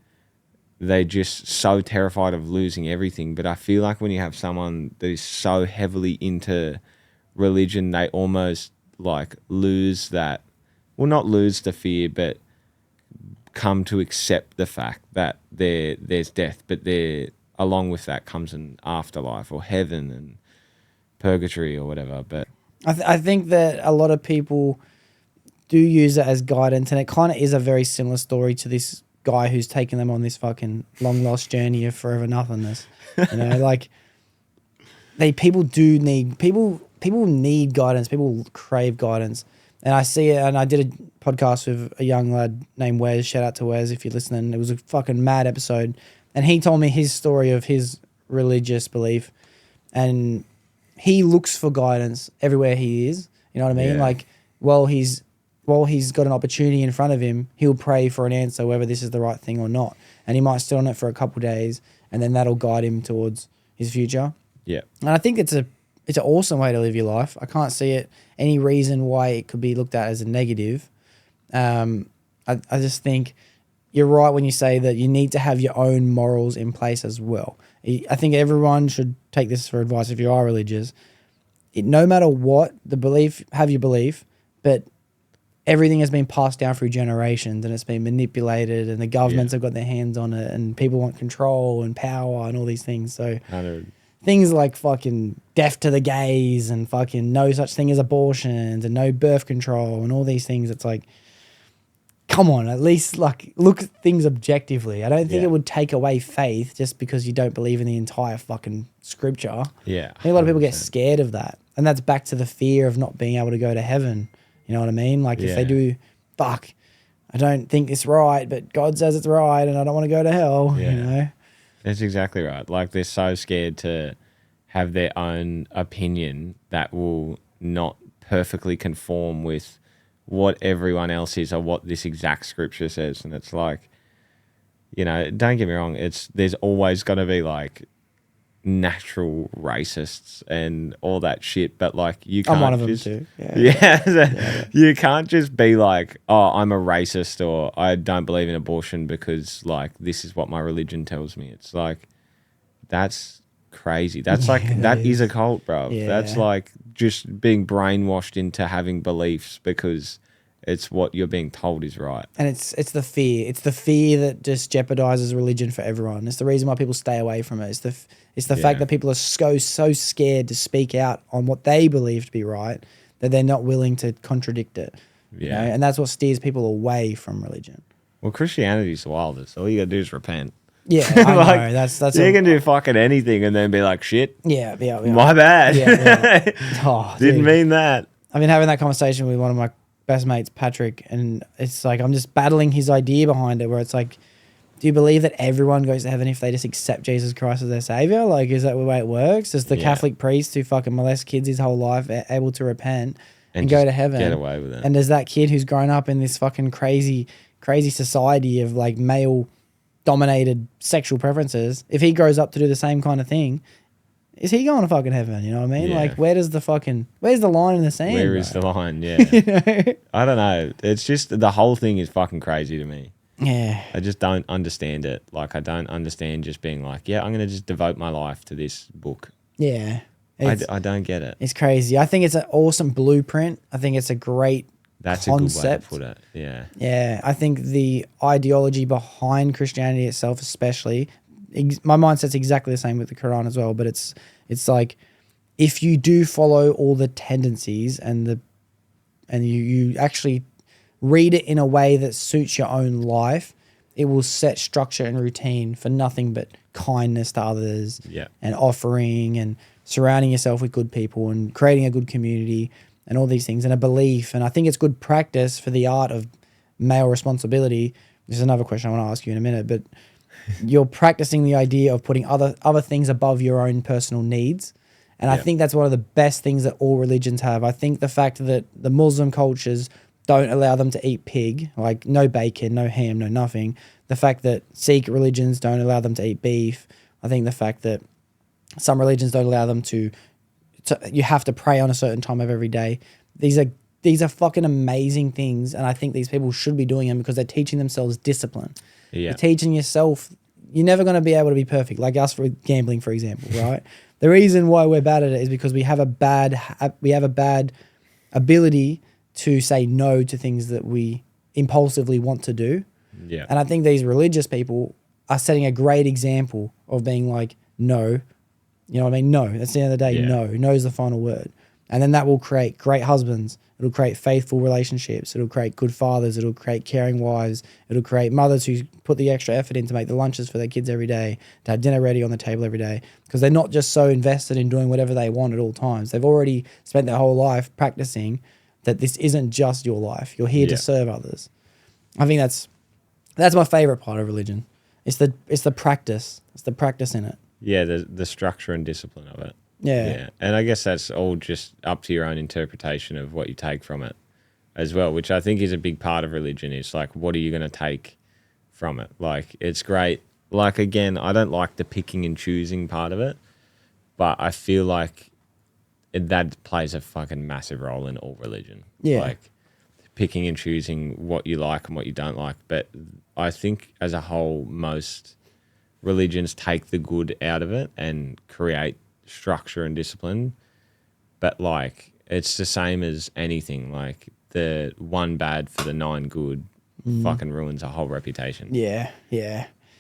D: they're just so terrified of losing everything. But I feel like when you have someone that is so heavily into religion, they almost like lose that, well, not lose the fear, but come to accept the fact that there's death, but along with that comes an afterlife or heaven and purgatory or whatever. But
E: I think that a lot of people do use it as guidance, and it kind of is a very similar story to this guy who's taken them on this fucking long lost journey of forever nothingness. You know, like people need guidance. People crave guidance, and I see it. And I did a podcast with a young lad named Wes. Shout out to Wes if you're listening. It was a fucking mad episode, and he told me his story of his religious belief, and he looks for guidance everywhere he is. You know what I mean?
D: Yeah.
E: Like, while he's got an opportunity in front of him, he'll pray for an answer, whether this is the right thing or not. And he might sit on it for a couple of days, and then that'll guide him towards his future.
D: yeah,
E: And I think it's an awesome way to live your life. I can't see any reason why it could be looked at as a negative. I just think you're right when you say that you need to have your own morals in place as well. I think everyone should take this for advice if you are religious. No matter what, have your belief, but everything has been passed down through generations and it's been manipulated and the governments have got their hands on it and people want control and power and all these things. So
D: 100.
E: things like fucking death to the gays and fucking no such thing as abortions and no birth control and all these things. It's like, come on, at least like look at things objectively. I don't think it would take away faith just because you don't believe in the entire fucking scripture.
D: Yeah,
E: I think a lot of people get
D: 100%.
E: scared of that. And that's back to the fear of not being able to go to heaven. You know what I mean? Like if they
D: Yeah.
E: do, fuck, I don't think it's right, but God says it's right and I don't want to go to hell,
D: Yeah.
E: you know?
D: That's exactly right. Like they're so scared to have their own opinion that will not perfectly conform with what everyone else is or what this exact scripture says. And it's like, you know, don't get me wrong, there's always going to be like natural racists and all that shit, but like you can't
E: I'm one of them
D: just,
E: too.
D: you can't just be like, oh, I'm a racist or I don't believe in abortion because like this is what my religion tells me. It's like that's crazy. That's like that is a cult, bro.
E: Yeah.
D: That's like just being brainwashed into having beliefs because it's what you're being told is right.
E: And it's the fear. It's the fear that just jeopardizes religion for everyone. It's the reason why people stay away from it. It's the fact that people are so scared to speak out on what they believe to be right that they're not willing to contradict it. You know? And that's what steers people away from religion.
D: Well, Christianity's the wildest. All you gotta do is repent.
E: Yeah, I
D: Like,
E: know. That's
D: you can do fucking anything and then be like, shit,
E: yeah.
D: my bad.
E: Yeah. Oh,
D: Didn't
E: dude.
D: mean that.
E: I've been having that conversation with one of my best mates, Patrick, and it's like I'm just battling his idea behind it where it's like, do you believe that everyone goes to heaven if they just accept Jesus Christ as their savior? Like, is that the way it works? Is the Catholic priest who fucking molests kids his whole life able to repent and go
D: just
E: to heaven?
D: Get away with it.
E: And there's that kid who's grown up in this fucking crazy society of like male dominated sexual preferences. If he grows up to do the same kind of thing, is he going to fucking heaven? You know what I mean?
D: Yeah.
E: Like, where's the line in the sand?
D: Where
E: bro?
D: is the line? Yeah. I don't know. It's just the whole thing is fucking crazy to me.
E: Yeah.
D: I just don't understand it. Like, I don't understand just being like, yeah, I'm going to just devote my life to this book.
E: Yeah.
D: I don't get it.
E: It's crazy. I think it's an awesome blueprint. I think it's a great
D: That's
E: concept.
D: a good way to put it. Yeah.
E: Yeah. I think the ideology behind Christianity itself, especially, my mindset's exactly the same with the Quran as well. But it's like if you do follow all the tendencies and you actually read it in a way that suits your own life, it will set structure and routine for nothing but kindness to others and offering and surrounding yourself with good people and creating a good community and all these things and a belief. And I think it's good practice for the art of male responsibility. This is another question I want to ask you in a minute, but you're practicing the idea of putting other things above your own personal needs. And I think that's one of the best things that all religions have. I think the fact that the Muslim cultures don't allow them to eat pig, like no bacon, no ham, no nothing. The fact that Sikh religions don't allow them to eat beef. I think the fact that some religions don't allow them to you have to pray on a certain time of every day. These are fucking amazing things. And I think these people should be doing them because they're teaching themselves discipline.
D: Yeah.
E: You're teaching yourself, you're never going to be able to be perfect. Like us for gambling, for example, right? The reason why we're bad at it is because we have a bad ability to say no to things that we impulsively want to do.
D: Yeah.
E: And I think these religious people are setting a great example of being like, no, you know what I mean? No, that's the end of the day.
D: Yeah.
E: No is the final word. And then that will create great husbands. It'll create faithful relationships. It'll create good fathers. It'll create caring wives. It'll create mothers who put the extra effort in to make the lunches for their kids every day, to have dinner ready on the table every day, because they're not just so invested in doing whatever they want at all times. They've already spent their whole life practicing that this isn't just your life. You're here to serve others. I think that's my favorite part of religion. It's the practice. It's the practice in it.
D: Yeah, the structure and discipline of it.
E: Yeah.
D: And I guess that's all just up to your own interpretation of what you take from it as well, which I think is a big part of religion. Is like, what are you going to take from it? Like, it's great. Like, again, I don't like the picking and choosing part of it, but I feel like that plays a fucking massive role in all religion.
E: Yeah.
D: Like, picking and choosing what you like and what you don't like. But I think as a whole, most religions take the good out of it and create structure and discipline. But like, it's the same as anything. Like, the one bad for the nine good fucking ruins a whole reputation.
E: Yeah.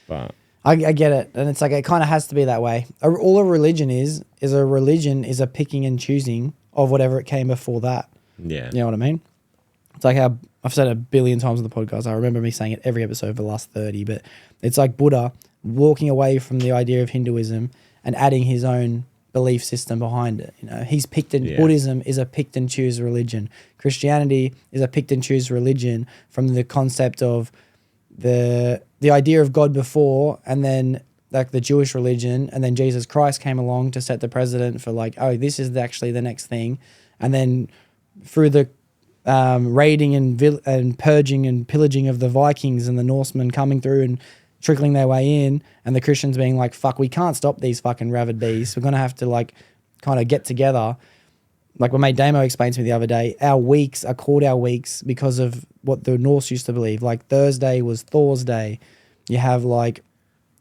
D: But
E: I get it. And it's like, it kind of has to be that way. All a religion is a picking and choosing of whatever it came before that.
D: yeah.
E: You know what I mean? It's like how I've said it a billion times on the podcast. I remember me saying it every episode for the last 30, but it's like Buddha walking away from the idea of Hinduism and adding his own belief system behind it. You know, he's picked and Buddhism is a picked and choose religion. Christianity is a picked and choose religion from the concept of the idea of God before, and then like the Jewish religion, and then Jesus Christ came along to set the precedent for like, oh, this is actually the next thing. And then through the raiding and purging and pillaging of the Vikings and the Norsemen coming through and trickling their way in, and the Christians being like, fuck, we can't stop these fucking rabid beasts. We're going to have to like kind of get together. Like what mate Damo explained to me the other day, our weeks are called our weeks because of what the Norse used to believe. Like Thursday was Thor's day. You have like,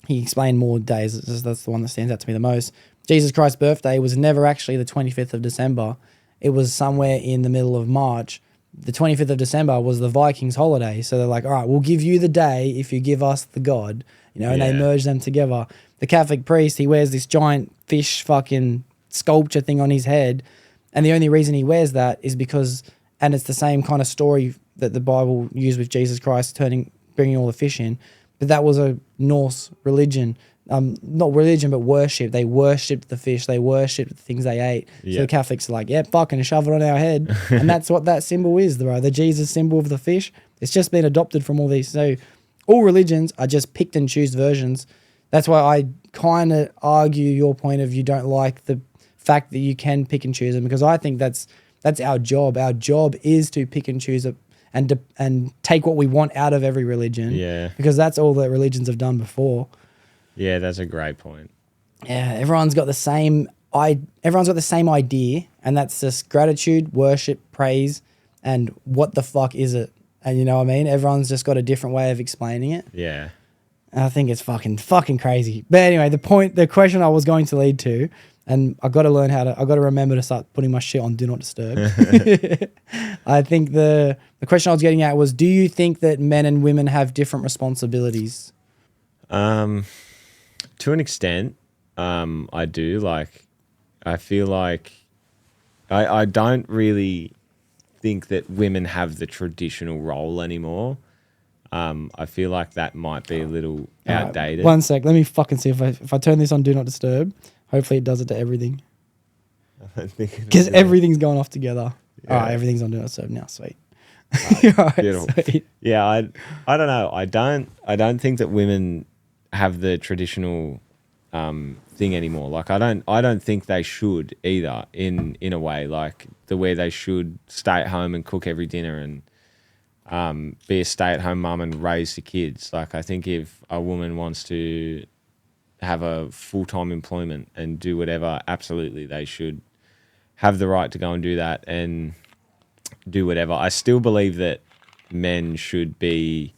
E: he explained more days. That's the one that stands out to me the most. Jesus Christ's birthday was never actually the 25th of December. It was somewhere in the middle of March. The 25th of December was the Vikings' holiday. So they're like, all right, we'll give you the day if you give us the God. You know, and they merge them together. The Catholic priest, he wears this giant fish fucking sculpture thing on his head. And the only reason he wears that is because, and it's the same kind of story that the Bible used with Jesus Christ bringing all the fish in. But that was a Norse religion. Not religion, but worship. They worshipped the fish. They worshipped the things they ate.
D: Yeah.
E: So the Catholics are like, yeah, fucking shove it on our head. And that's what that symbol is, bro. The Jesus symbol of the fish. It's just been adopted from all these. So all religions are just picked and choose versions. That's why I kind of argue your point of you don't like the fact that you can pick and choose them, because I think that's our job. Our job is to pick and choose it and take what we want out of every religion.
D: Yeah.
E: Because that's all that religions have done before.
D: Yeah, that's a great point.
E: Yeah, everyone's got the same idea, and that's just gratitude, worship, praise, and what the fuck is it? And you know what I mean? Everyone's just got a different way of explaining it.
D: Yeah.
E: And I think it's fucking crazy. But anyway, the question I was going to lead to, and I got to remember to start putting my shit on Do Not Disturb. I think the question I was getting at was, do you think that men and women have different responsibilities?
D: To an extent, I do. Like, I feel like I don't really think that women have the traditional role anymore. I feel like that might be a little outdated.
E: One sec. Let me fucking see if I turn this on Do Not Disturb. Hopefully it does it to everything. Because everything's going off together.
D: Yeah.
E: All right, everything's on Do Not Disturb now. Sweet.
D: Right, beautiful. Sweet. Yeah, I don't know. I don't think that women have the traditional thing anymore. Like I don't think they should either in a way, like the way they should stay at home and cook every dinner and be a stay-at-home mum and raise the kids. Like I think if a woman wants to have a full-time employment and do whatever, absolutely they should have the right to go and do that and do whatever. I still believe that men should be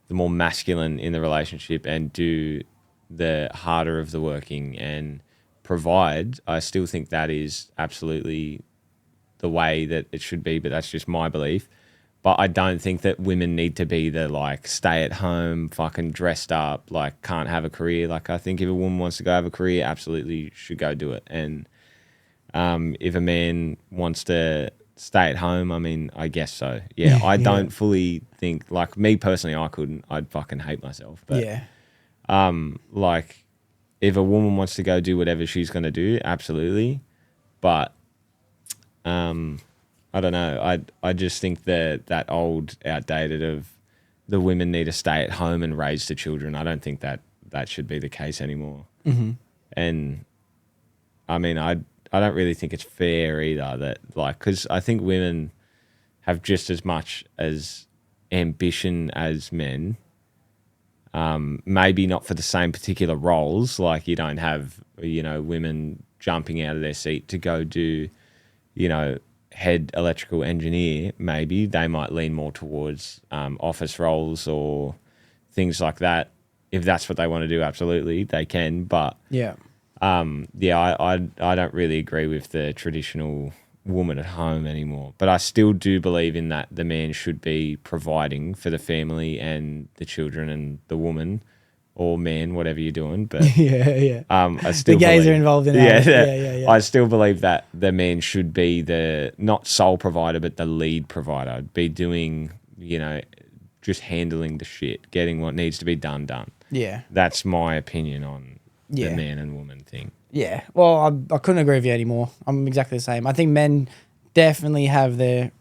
D: the more masculine in the relationship and do the harder of the working and provide. I still think that is absolutely the way that it should be, but that's just my belief. But I don't think that women need to be the like stay at home, fucking dressed up, like can't have a career. Like I think if a woman wants to go have a career, absolutely should go do it. And if a man wants to stay at home, I mean, I guess so. Yeah, I don't fully think, like me personally, I couldn't. I'd fucking hate myself. But like if a woman wants to go do whatever she's going to do, absolutely. But I don't know. I just think that old, outdated of the women need to stay at home and raise the children. I don't think that should be the case anymore. Mm-hmm. And I mean, I don't really think it's fair either. That like, because I think women have just as much as ambition as men. Maybe not for the same particular roles. Like you don't have women jumping out of their seat to go do head electrical engineer. Maybe they might lean more towards office roles or things like that. If that's what they want to do, absolutely they can. But I don't really agree with the traditional woman at home anymore. But I still do believe in that the man should be providing for the family and the children and the woman. Or man, whatever you're doing, but I still
E: the gays are involved in that. Yeah.
D: I still believe that the man should be the not sole provider, but the lead provider. Be doing, just handling the shit, getting what needs to be done.
E: Yeah,
D: that's my opinion on the man and woman thing.
E: Yeah, well, I couldn't agree with you anymore. I'm exactly the same. I think men definitely have their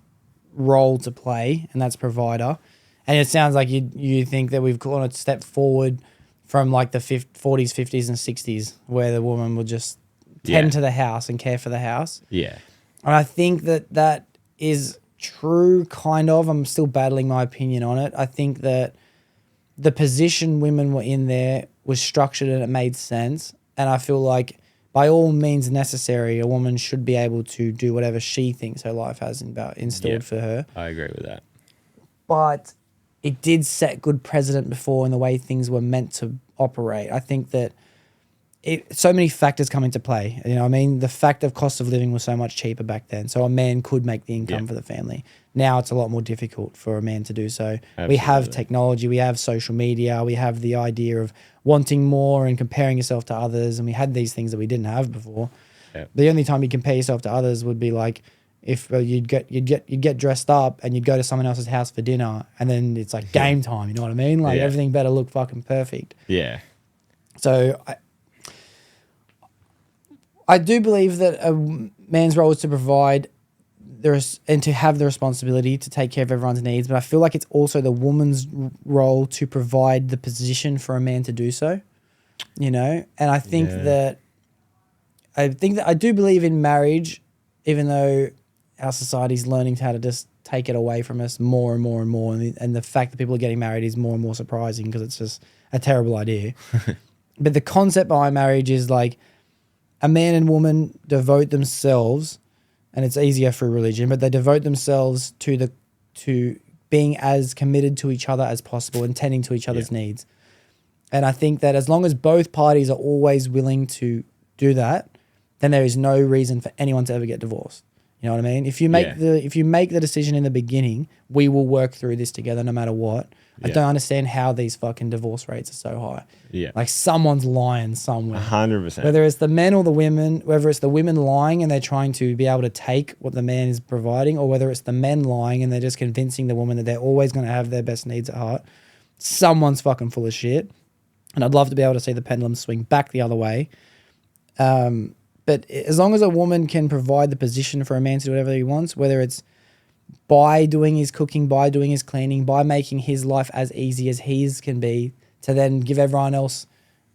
E: role to play, and that's provider. And it sounds like you think that we've gone a step forward from like the 40s, 50s and 60s where the woman will just tend to the house and care for the house.
D: Yeah.
E: And I think that is true, kind of. I'm still battling my opinion on it. I think that the position women were in there was structured and it made sense. And I feel like by all means necessary, a woman should be able to do whatever she thinks her life has instilled for her.
D: I agree with that.
E: But it did set good precedent before in the way things were meant to operate. I think that so many factors come into play. You know what I mean? The fact of cost of living was so much cheaper back then. So a man could make the income for the family. Now it's a lot more difficult for a man to do so. Absolutely. We have technology, we have social media, we have the idea of wanting more and comparing yourself to others. And we had these things that we didn't have before. Yep. The only time you compare yourself to others would be like, if you'd get dressed up and you'd go to someone else's house for dinner and then it's like game time, you know what I mean? Like everything better look fucking perfect.
D: Yeah.
E: So I do believe that a man's role is to provide and to have the responsibility to take care of everyone's needs, but I feel like it's also the woman's role to provide the position for a man to do so, And I think that I do believe in marriage, even though our society's learning how to just take it away from us more and more and more. And the fact that people are getting married is more and more surprising because it's just a terrible idea. But the concept behind marriage is like a man and woman devote themselves, and it's easier through religion, but they devote themselves to being as committed to each other as possible and tending to each other's needs. And I think that as long as both parties are always willing to do that, then there is no reason for anyone to ever get divorced. You know what I mean? If you make the decision in the beginning, we will work through this together no matter what. I don't understand how these fucking divorce rates are so high. Yeah. Like someone's lying somewhere.
D: 100%.
E: Whether it's the men or the women, whether it's the women lying and they're trying to be able to take what the man is providing, or whether it's the men lying and they're just convincing the woman that they're always going to have their best needs at heart, someone's fucking full of shit. And I'd love to be able to see the pendulum swing back the other way. But as long as a woman can provide the position for a man to do whatever he wants, whether it's by doing his cooking, by doing his cleaning, by making his life as easy as his can be, to then give everyone else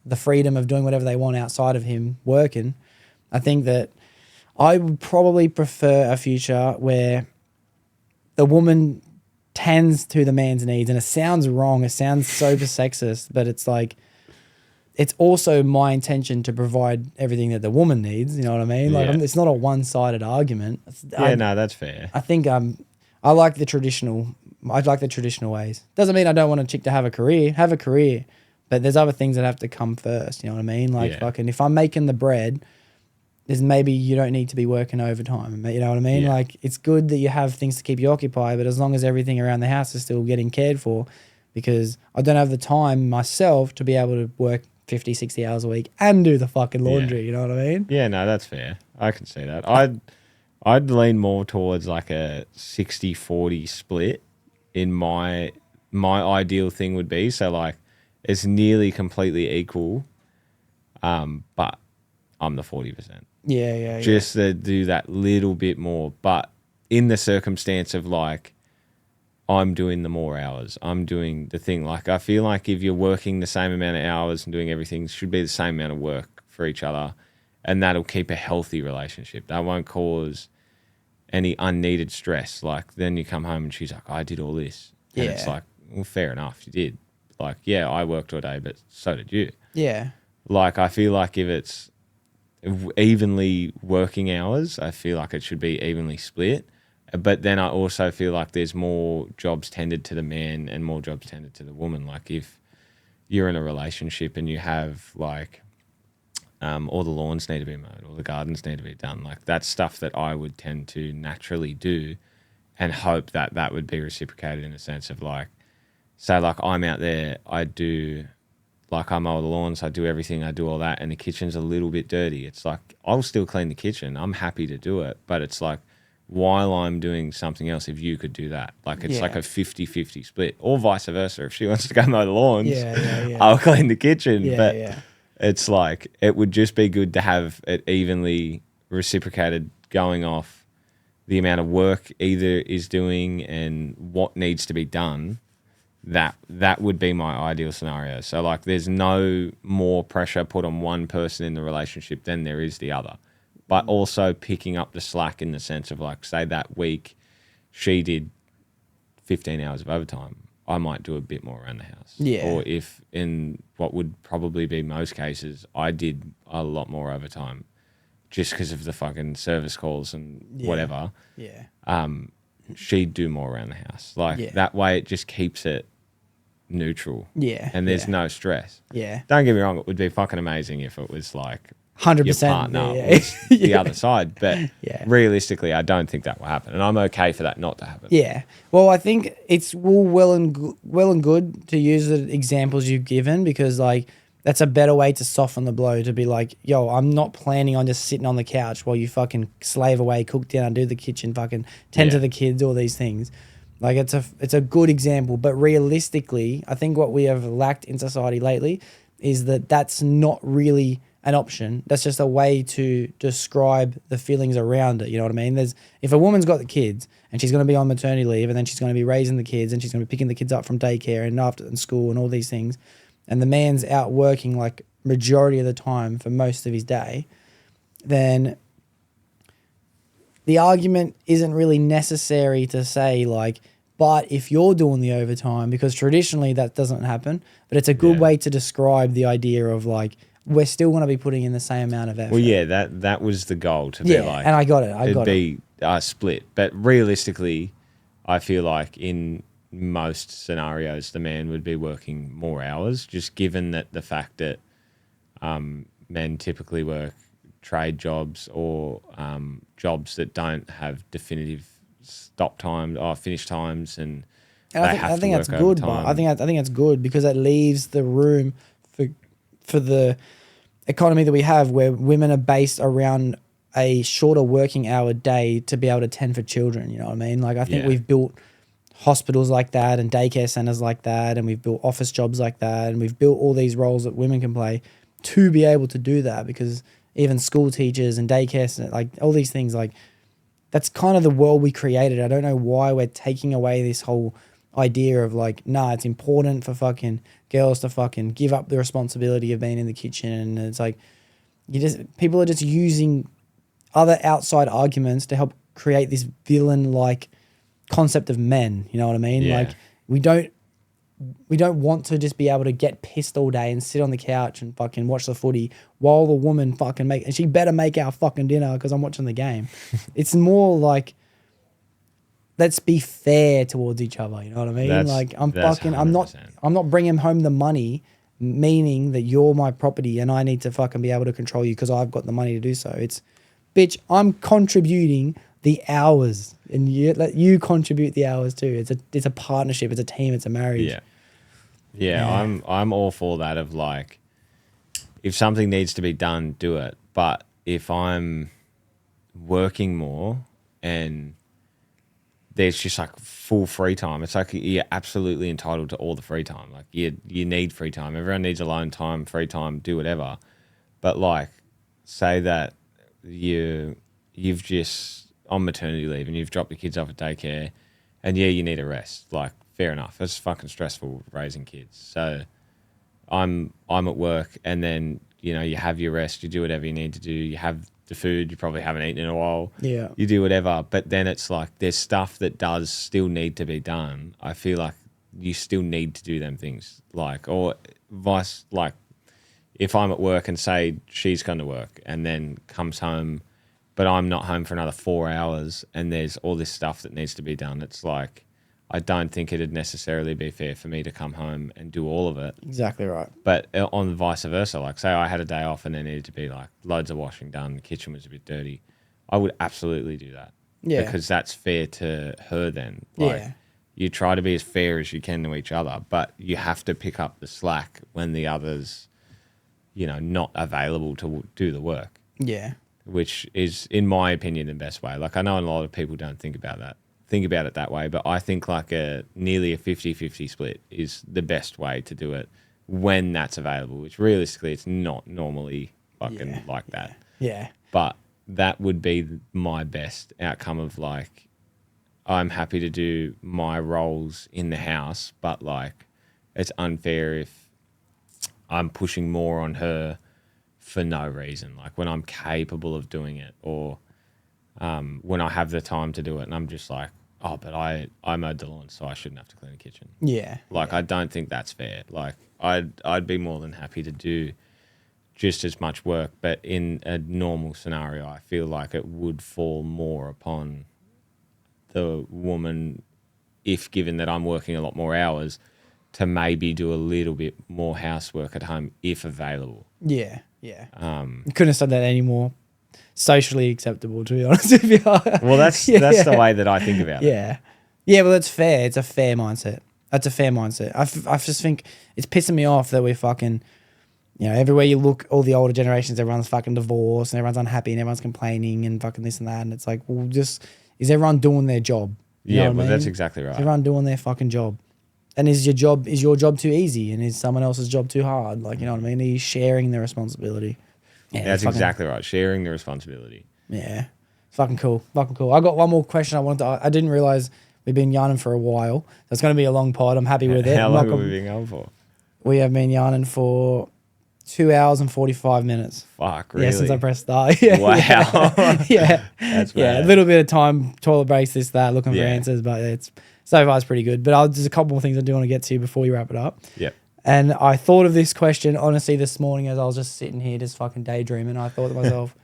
E: the freedom of doing whatever they want outside of him working, I think that I would probably prefer a future where the woman tends to the man's needs. And it sounds wrong. It sounds so sexist, but it's like, it's also my intention to provide everything that the woman needs. You know what I mean? Like it's not a one-sided argument.
D: That's fair.
E: I think I like the traditional. I like the traditional ways. Doesn't mean I don't want a chick to have a career. Have a career, but there's other things that have to come first. You know what I mean? Like fucking, if I'm making the bread, there's maybe you don't need to be working overtime. You know what I mean?
D: Yeah.
E: Like, it's good that you have things to keep you occupied, but as long as everything around the house is still getting cared for, because I don't have the time myself to be able to work 50, 60 hours a week and do the fucking laundry. You know what I mean?
D: Yeah, no, that's fair. I can see that. I'd lean more towards like a 60-40 split in my ideal thing would be. So like it's nearly completely equal, but I'm the 40%.
E: Yeah.
D: Just to do that little bit more. But in the circumstance of like, I'm doing the more hours, I'm doing the thing. Like, I feel like if you're working the same amount of hours and doing everything, it should be the same amount of work for each other. And that'll keep a healthy relationship. That won't cause any unneeded stress. Like, then you come home and she's like, I did all this. And it's like, well, fair enough, you did. Like, yeah, I worked all day, but so did you.
E: Yeah.
D: Like, I feel like if it's evenly working hours, I feel like it should be evenly split. But then I also feel like there's more jobs tended to the man and more jobs tended to the woman. Like, if you're in a relationship and you have like all the lawns need to be mowed, all the gardens need to be done, like that's stuff that I would tend to naturally do and hope that that would be reciprocated in the sense of like, say like I'm out there, I do like I mow the lawns, I do everything, I do all that, and the kitchen's a little bit dirty. It's like, I'll still clean the kitchen. I'm happy to do it. But it's like, while I'm doing something else, if you could do that, like it's like a 50-50 split, or vice versa. If she wants to go mow the lawns, I'll clean the kitchen. It's like, it would just be good to have it evenly reciprocated, going off the amount of work either is doing and what needs to be done. That would be my ideal scenario. So like, there's no more pressure put on one person in the relationship than there is the other. But also picking up the slack in the sense of like, say that week she did 15 hours of overtime, I might do a bit more around the house.
E: Yeah.
D: Or if in what would probably be most cases, I did a lot more overtime just because of the fucking service calls and whatever.
E: Yeah.
D: She'd do more around the house. Like that way it just keeps it neutral.
E: Yeah.
D: And there's no stress.
E: Yeah.
D: Don't get me wrong, it would be fucking amazing if it was like
E: 100%.
D: your partner was the other side. But realistically, I don't think that will happen. And I'm okay for that not to happen.
E: Yeah. Well, I think it's well and good to use the examples you've given, because like that's a better way to soften the blow, to be like, yo, I'm not planning on just sitting on the couch while you fucking slave away, cook dinner, do the kitchen, fucking tend to the kids, all these things. Like it's a good example. But realistically, I think what we have lacked in society lately is that that's not really an option. That's just a way to describe the feelings around it. You know what I mean? If a woman's got the kids and she's going to be on maternity leave, and then she's going to be raising the kids, and she's going to be picking the kids up from daycare and after in school and all these things, and the man's out working like majority of the time for most of his day, then the argument isn't really necessary to say like, but if you're doing the overtime, because traditionally that doesn't happen, but it's a good way to describe the idea of like, we're still going to be putting in the same amount of effort.
D: Well, yeah, that was the goal, to be like,
E: and I got it.
D: It'd be split. But realistically, I feel like in most scenarios, the man would be working more hours, just given that the fact that men typically work trade jobs or jobs that don't have definitive stop times or finish times, and
E: I think that's good. But I think that's good, because it leaves the room for the economy that we have, where women are based around a shorter working hour day to be able to tend for children. You know what I mean? Like, I think we've built hospitals like that and daycare centers like that, and we've built office jobs like that, and we've built all these roles that women can play to be able to do that, because even school teachers and daycare centers, like all these things, like that's kind of the world we created. I don't know why we're taking away this whole idea of like, nah, it's important for fucking girls to fucking give up the responsibility of being in the kitchen. And it's like, people are just using other outside arguments to help create this villain like concept of men. You know what I mean?
D: Yeah.
E: Like, we don't want to just be able to get pissed all day and sit on the couch and fucking watch the footy while the woman fucking and she better make our fucking dinner because I'm watching the game. It's more like, let's be fair towards each other. You know what I mean? I'm not bringing home the money, meaning that you're my property and I need to fucking be able to control you because I've got the money to do so. bitch, I'm contributing the hours, and you contribute the hours too. It's a partnership. It's a team. It's a marriage.
D: Yeah. I'm all for that. Of like, if something needs to be done, do it. But if I'm working more and there's just like full free time, it's like you're absolutely entitled to all the free time. Like you need free time. Everyone needs alone time, free time, do whatever. But like, say that you've just on maternity leave and you've dropped the kids off at daycare, and you need a rest. Like, fair enough. It's fucking stressful raising kids. So I'm at work, and then you have your rest. You do whatever you need to do. You have the food you probably haven't eaten in a while.
E: Yeah.
D: You do whatever, but then it's like there's stuff that does still need to be done. I feel like you still need to do them things, like, or vice, like if I'm at work and say she's gone to work and then comes home, but I'm not home for another 4 hours and there's all this stuff that needs to be done. It's like, I don't think it'd necessarily be fair for me to come home and do all of it.
E: Exactly right.
D: But on the vice versa, like say I had a day off and there needed to be like loads of washing done, the kitchen was a bit dirty, I would absolutely do that.
E: Yeah.
D: Because that's fair to her then. Like, you try to be as fair as you can to each other, but you have to pick up the slack when the other's, not available to do the work.
E: Yeah.
D: Which is, in my opinion, the best way. Like, I know a lot of people don't think about it that way, but I think like nearly a 50-50 split is the best way to do it when that's available, which realistically it's not normally fucking like that.
E: Yeah.
D: But that would be my best outcome of like, I'm happy to do my roles in the house, but like it's unfair if I'm pushing more on her for no reason, like when I'm capable of doing it, or when I have the time to do it and I'm just like, oh, but I mowed the lawn, so I shouldn't have to clean the kitchen.
E: Yeah.
D: Like, I don't think that's fair. Like, I'd be more than happy to do just as much work, but in a normal scenario, I feel like it would fall more upon the woman, if given that I'm working a lot more hours, to maybe do a little bit more housework at home if available.
E: Yeah. Yeah. You couldn't have said that any more socially acceptable, to be honest with you.
D: Well, that's the way that I think about it.
E: Yeah. Yeah, well, it's fair. It's a fair mindset. That's a fair mindset. I just think it's pissing me off that we're fucking, everywhere you look, all the older generations, everyone's fucking divorced and everyone's unhappy and everyone's complaining and fucking this and that. And it's like, well, is everyone doing their job? You know what I mean?
D: That's exactly right.
E: Is everyone doing their fucking job? And is your job too easy? And is someone else's job too hard? Like, you know what I mean? Are you sharing the responsibility?
D: Yeah, that's exactly right. Sharing the responsibility.
E: Yeah. Fucking cool. Fucking cool. I got one more question I didn't realize we've been yarning for a while. So it's going to be a long pod. I'm happy with it.
D: How long have we been going for?
E: We have been yarning for 2 hours and 45 minutes.
D: Fuck, really?
E: Yeah, since I pressed start. Yeah,
D: wow.
E: Yeah.
D: That's
E: yeah.
D: mad.
E: A little bit of time, toilet breaks, this, that, looking for
D: Yeah.
E: answers, but so far it's pretty good. But there's a couple more things I do want to get to before we wrap it up.
D: Yep.
E: And I thought of this question, honestly, this morning as I was just sitting here just fucking daydreaming. I thought to myself,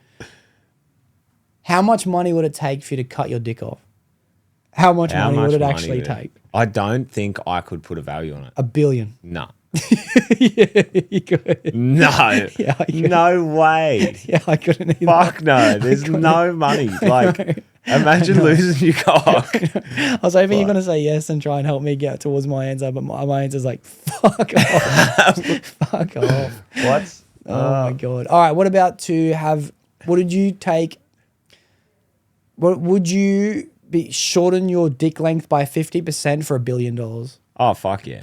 E: how much money would it take for you to cut your dick off? How much money would it actually take?
D: I don't think I could put a value on it.
E: $1 billion.
D: No.
E: Yeah, you could.
D: No.
E: Yeah, I could.
D: No way.
E: Yeah, I couldn't either.
D: Fuck no. There's no money. Like, imagine losing your cock.
E: I was hoping you're going to say yes and try and help me get towards my answer, but my answer's like, fuck off. Fuck off.
D: What?
E: Oh my God. All right. What about would you shorten your dick length by 50% for $1 billion?
D: Oh, fuck yeah.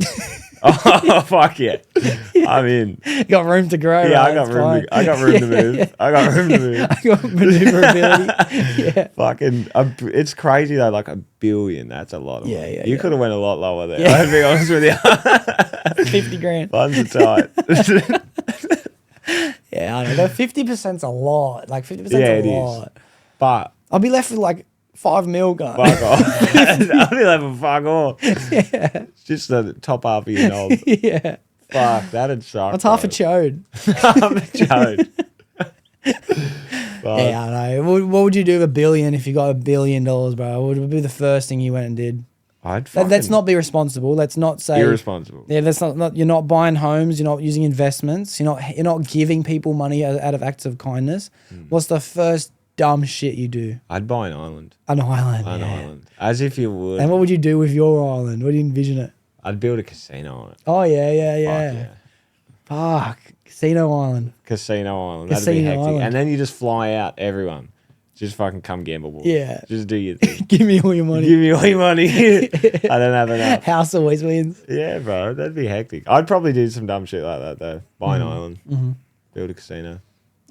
D: Oh, fuck yeah. I'm in.
E: You got room to grow.
D: Yeah,
E: right?
D: I got room to move.
E: Yeah.
D: I got room to move.
E: I got maneuverability. Yeah.
D: Fucking, it's crazy though. Like $1 billion, that's a lot of money.
E: Yeah,
D: you
E: yeah.
D: could have went a lot lower there.
E: Yeah.
D: I'll be honest with you.
E: 50 grand.
D: Funds are tight.
E: Yeah, I know. 50%'s a lot. Like 50%'s
D: Yeah,
E: a
D: it is.
E: lot.
D: But
E: I'll be left with like 5 mil going.
D: fuck off. I'll be like, fuck off. Yeah. It's just the top half of your knob.
E: Yeah.
D: Fuck, that'd suck.
E: That's half a chode.
D: Half a chode.
E: Yeah, I know. What would you do with $1 billion if you got $1 billion, bro? What would be the first thing you went and did? Let's not be responsible. Let's not say
D: irresponsible.
E: Yeah, that's not. You're not buying homes. You're not using investments. You're not giving people money out of acts of kindness. What's the first dumb shit you do?
D: I'd buy an island.
E: An island.
D: An
E: yeah.
D: island. As if you would.
E: And what would you do with your island? What do you envision it?
D: I'd build a casino on it.
E: Oh yeah,
D: Fuck yeah.
E: Fuck. Casino Island.
D: Casino island. That'd be
E: Casino
D: hectic.
E: island.
D: And then you just fly out everyone. Just fucking come gamble. Boys.
E: Yeah.
D: Just do your thing.
E: Give me all your money.
D: Give me all your money. I don't have enough.
E: House always wins.
D: Yeah, bro. That'd be hectic. I'd probably do some dumb shit like that though. Buy an island.
E: Mm-hmm.
D: Build a casino.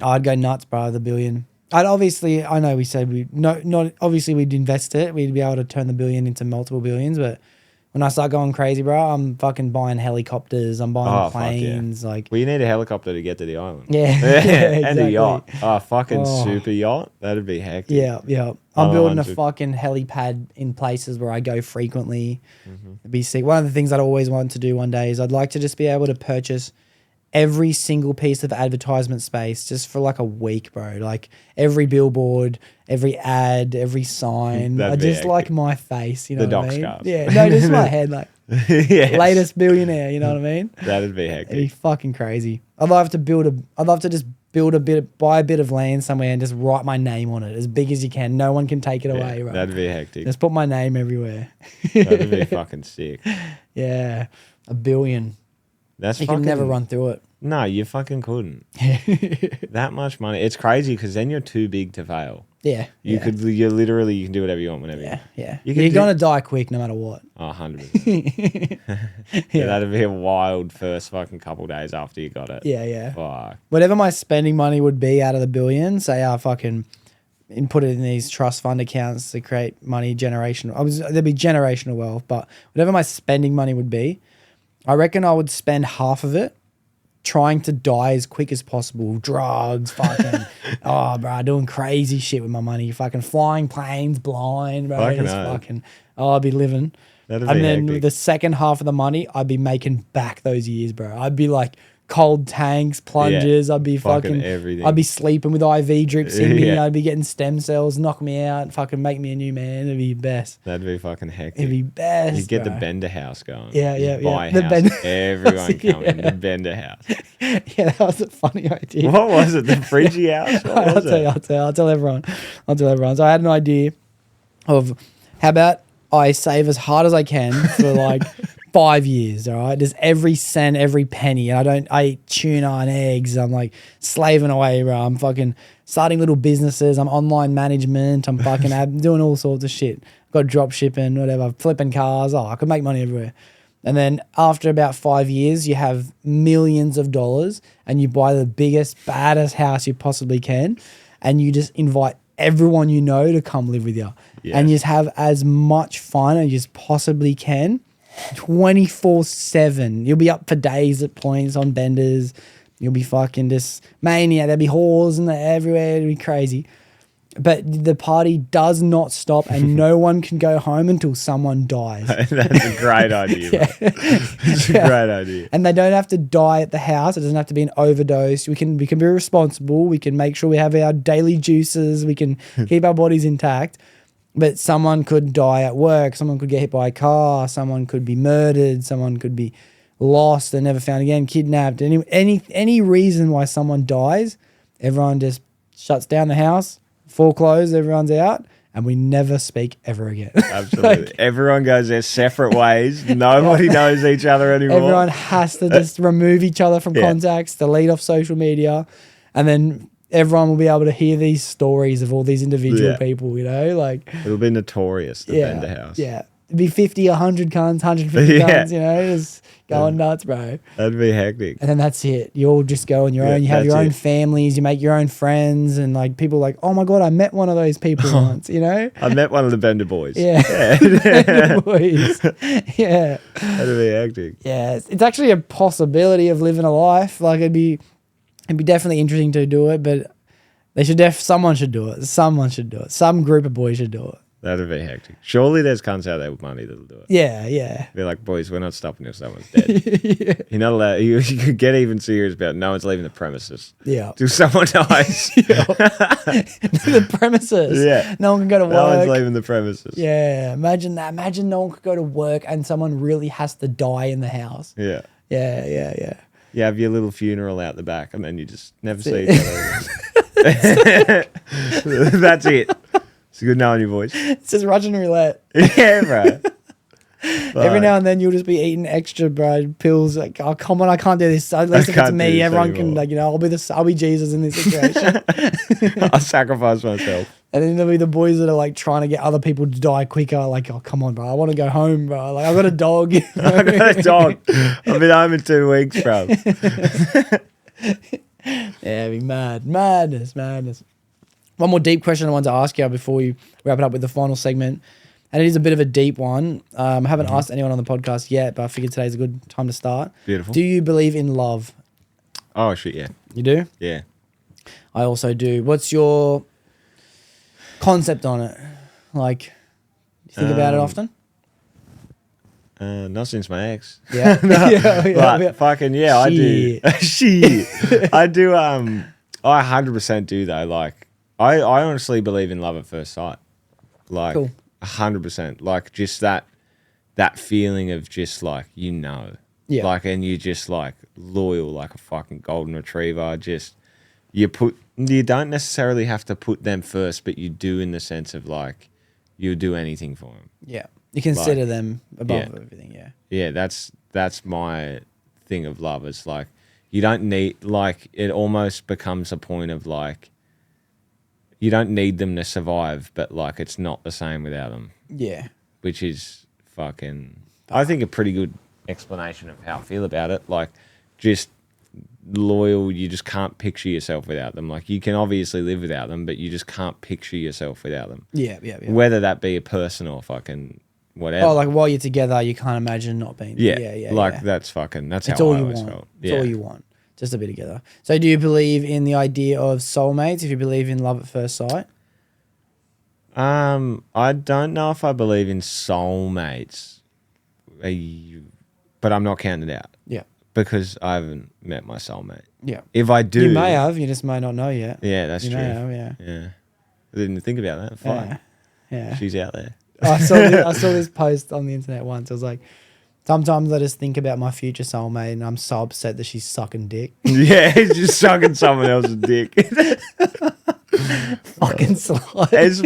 E: I'd go nuts, bro. The billion. I'd obviously. I know we said we not obviously we'd invest it. We'd be able to turn the billion into multiple billions. But when I start going crazy, bro, I'm fucking buying helicopters. I'm buying planes.
D: Yeah.
E: Like
D: Well, you need a helicopter to get to the island.
E: yeah,
D: And
E: exactly.
D: a yacht. Oh, fucking
E: Oh.
D: super yacht. That'd be hectic.
E: Yeah, yeah. I'm
D: Oh,
E: building a
D: 100.
E: fucking helipad in places where I go frequently.
D: Mm-hmm.
E: It'd be sick. One of the things I'd always want to do one day is I'd like to just be able to purchase every single piece of advertisement space just for like a week, bro. Like every billboard, every ad, every sign.
D: That'd
E: I
D: be
E: just like
D: hectic.
E: my face, you know
D: The
E: what I mean?
D: Doxcast.
E: Yeah, no, just my head, like
D: Yes.
E: latest billionaire, you know what I mean?
D: That'd be
E: It'd be
D: hectic.
E: fucking crazy. I'd love to just buy a bit of land somewhere and just write my name on it as big as you can. No one can take it away,
D: Yeah,
E: bro.
D: that'd be hectic.
E: Just put my name everywhere.
D: That'd be fucking sick.
E: Yeah, $1 billion.
D: That's
E: You
D: fucking,
E: can never run through it.
D: No, you fucking couldn't. That much money. It's crazy because then you're too big to fail.
E: Yeah,
D: You can do whatever you want whenever you
E: Yeah,
D: want.
E: yeah.
D: You could
E: You're
D: do-
E: gonna die quick no matter what.
D: Oh, 100%. Yeah, that'd be a wild first fucking couple days after you got it.
E: Yeah, yeah.
D: Fuck.
E: Whatever my spending money would be out of the billion, say I fucking and put it in these trust fund accounts to create money generation. There'd be generational wealth, but whatever my spending money would be, I reckon I would spend half of it trying to die as quick as possible. Drugs, fucking, oh, bro, doing crazy shit with my money. Fucking flying planes, blind, bro.
D: Fucking
E: Just
D: hell.
E: fucking, oh, I'd be living.
D: That'd
E: And
D: be
E: then
D: hectic.
E: the second half of the money, I'd be making back those years, bro. I'd be like cold tanks, plunges. I'd be
D: fucking
E: fucking
D: everything.
E: I'd be sleeping with IV drips in me.
D: Yeah.
E: I'd be getting stem cells, knock me out, fucking make me a new man. It'd be best.
D: That'd be fucking hectic.
E: It'd be best.
D: You get the
E: bro.
D: Bender house going.
E: Yeah, yeah,
D: Just
E: yeah.
D: buy a
E: The
D: house.
E: Bender-
D: Everyone coming.
E: Yeah.
D: The Bender house.
E: Yeah, that was a funny idea.
D: What was it? The Frigi house? What
E: I'll
D: was
E: tell you,
D: it?
E: I'll tell everyone. So I had an idea of how about I save as hard as I can for like 5 years, all right? Just every cent, every penny. And I eat tuna and eggs. I'm like slaving away, bro. I'm fucking starting little businesses. I'm online management. I'm fucking doing all sorts of shit. Got drop shipping, whatever, flipping cars. Oh, I could make money everywhere. And then after about 5 years, you have millions of dollars and you buy the biggest, baddest house you possibly can. And you just invite everyone you know to come live with you.
D: Yes.
E: And you just have as much fun as you just possibly can 24/7. You'll be up for days at points on benders. You'll be fucking just mania. There'll be whores and everywhere. It'll be crazy. But the party does not stop and no one can go home until someone dies.
D: That's a great idea. Yeah. It's a great idea.
E: And they don't have to die at the house. It doesn't have to be an overdose. We can be responsible. We can make sure we have our daily juices. We can keep our bodies intact. But someone could die at work. Someone could get hit by a car. Someone could be murdered. Someone could be lost and never found again, kidnapped. Any reason why someone dies, everyone just shuts down the house, foreclosed, everyone's out, and we never speak ever again.
D: Absolutely. Everyone goes their separate ways. Nobody knows each other anymore.
E: Everyone has to just remove each other from contacts, delete off social media, and then everyone will be able to hear these stories of all these individual people, you know? Like,
D: It'll be notorious, the Bender house.
E: yeah. It'd be 50, 100 cunts, 150
D: Yeah.
E: cunts, you know? Just going nuts, bro.
D: That'd be hectic.
E: And then that's it. You all just go on your
D: Yeah,
E: own. You have your
D: that's
E: own
D: it.
E: families. You make your own friends. And like people are like, oh my God, I met one of those people once, you know?
D: I met one of the Bender boys.
E: Yeah. Boys. Yeah.
D: That'd be hectic.
E: Yeah. It's actually a possibility of living a life. Like it'd be definitely interesting to do it, but they should someone should do it. Someone should do it. Some group of boys should do it.
D: That'd be hectic. Surely there's cunts out there with money that'll do it.
E: Yeah, yeah.
D: Be like, boys, we're not stopping if someone's dead. You're not allowed. You could get even serious about no one's leaving the premises.
E: Yeah.
D: Till someone dies.
E: The premises.
D: Yeah.
E: No one can go to
D: No one's
E: work.
D: leaving the premises.
E: Yeah. Imagine that. Imagine no one could go to work and someone really has to die in the house.
D: Yeah.
E: Yeah, yeah, yeah.
D: You have your little funeral out the back and then you just never see each other again. That's it. It's good knowing your voice.
E: It's just Russian roulette.
D: Yeah, bro.
E: Every now and then you'll just be eating extra, bro, pills. Like, oh, come on, I can't do this. At least if it's
D: can't do
E: me,
D: this
E: everyone can,
D: anymore.
E: like, you know, I'll be Jesus in this situation.
D: I'll sacrifice myself.
E: And then there'll be the boys that are like trying to get other people to die quicker. Like, oh, come on, bro, I want to go home, bro. Like, I've got a dog.
D: I got a dog. I've been home in 2 weeks, bro.
E: Yeah, it'd be madness. One more deep question I wanted to ask you before we wrap it up with the final segment. And it is a bit of a deep one. I haven't asked anyone on the podcast yet, but I figured today's a good time to start.
D: Beautiful.
E: Do you believe in love?
D: Oh, shit, yeah.
E: You do?
D: Yeah.
E: I also do. What's your concept on it? Like, you think about it often?
D: Not since my ex.
E: Yeah.
D: But fucking, yeah, I do.
E: Shit.
D: Shit. I do, I 100% do, though. Like, I honestly believe in love at first sight. Like,
E: Cool.
D: 100%. Like, just that feeling of just, like, you know.
E: Yeah.
D: Like, and you just, like, loyal like a fucking golden retriever. Just, you don't necessarily have to put them first, but you do in the sense of, like, you'll do anything for them.
E: Yeah. You consider
D: Like,
E: them above
D: yeah.
E: everything, yeah.
D: Yeah, that's my thing of love. It's like, you don't need, like, it almost becomes a point of, like, you don't need them to survive, but, like, it's not the same without them,
E: Yeah.
D: which is fucking, I think, a pretty good explanation of how I feel about it. Like, just loyal, you just can't picture yourself without them. Like, you can obviously live without them, but you just can't picture yourself without them.
E: Yeah.
D: Whether that be a person or fucking whatever.
E: Oh, like while you're together, you can't imagine not being.
D: Yeah. Like,
E: yeah.
D: that's fucking, that's
E: It's
D: how
E: all
D: I
E: you
D: always
E: want.
D: felt.
E: It's
D: Yeah.
E: all you want. Just to be together. So do you believe in the idea of soulmates, if you believe in love at first sight?
D: I don't know if I believe in soulmates, but I'm not counting it out
E: Yeah.
D: because I haven't met my soulmate.
E: Yeah.
D: If I do,
E: You may have, you just may not know yet.
D: Yeah, that's
E: You
D: true.
E: may have, yeah.
D: Yeah, I didn't think about that. Fuck,
E: Yeah.
D: she's out there.
E: I saw this post on the internet once. It was like, sometimes I just think about my future soulmate and I'm so upset that she's sucking dick.
D: Yeah, he's just sucking someone else's dick.
E: Fucking slut.
D: It's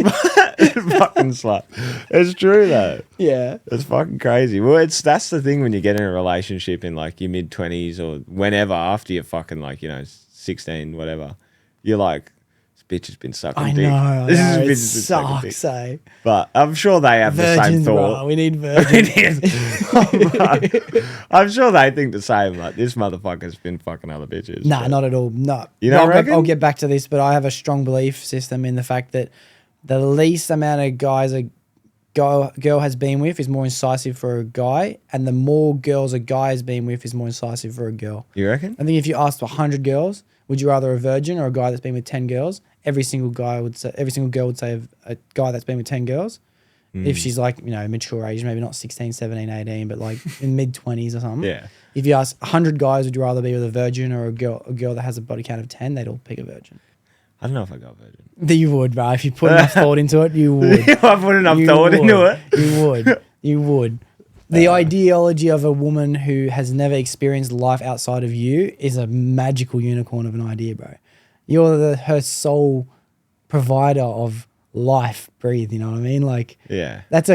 D: fucking slut. It's true though.
E: Yeah.
D: It's fucking crazy. Well, that's the thing when you get in a relationship in like your mid-20s or whenever after you're fucking like, 16, whatever. You're like, this bitch has been sucking
E: I
D: dick.
E: know.
D: This
E: It
D: bitch has been sucking dick.
E: sucks, eh?
D: But I'm sure they have the same
E: Virgins, bro.
D: thought.
E: We need virgins.
D: I'm sure they think the same. Like, this motherfucker's been fucking other bitches.
E: Nah,
D: but-
E: not at all. No.
D: You don't
E: I'll
D: reckon?
E: get back to this, but I have a strong belief system in the fact that the least amount of guys a girl has been with is more incisive for a guy, and the more girls a guy has been with is more incisive for a girl.
D: You reckon?
E: I think if you asked 100 girls, would you rather a virgin or a guy that's been with 10 girls? Every single girl would say a guy that's been with 10 girls. If she's like, mature age, maybe not 16, 17, 18, but like in mid 20s or something.
D: Yeah.
E: If you ask 100 guys, would you rather be with a virgin or a girl that has a body count of 10, they'd all pick a virgin.
D: I don't know if I got virgin.
E: You would, bro. If you put enough thought into it, you would.
D: I put enough
E: You
D: thought into
E: would.
D: it.
E: You would. You would. The ideology of a woman who has never experienced life outside of you is a magical unicorn of an idea, bro. You're her sole provider of life. Breathe, you know what I mean? Like,
D: Yeah.
E: that's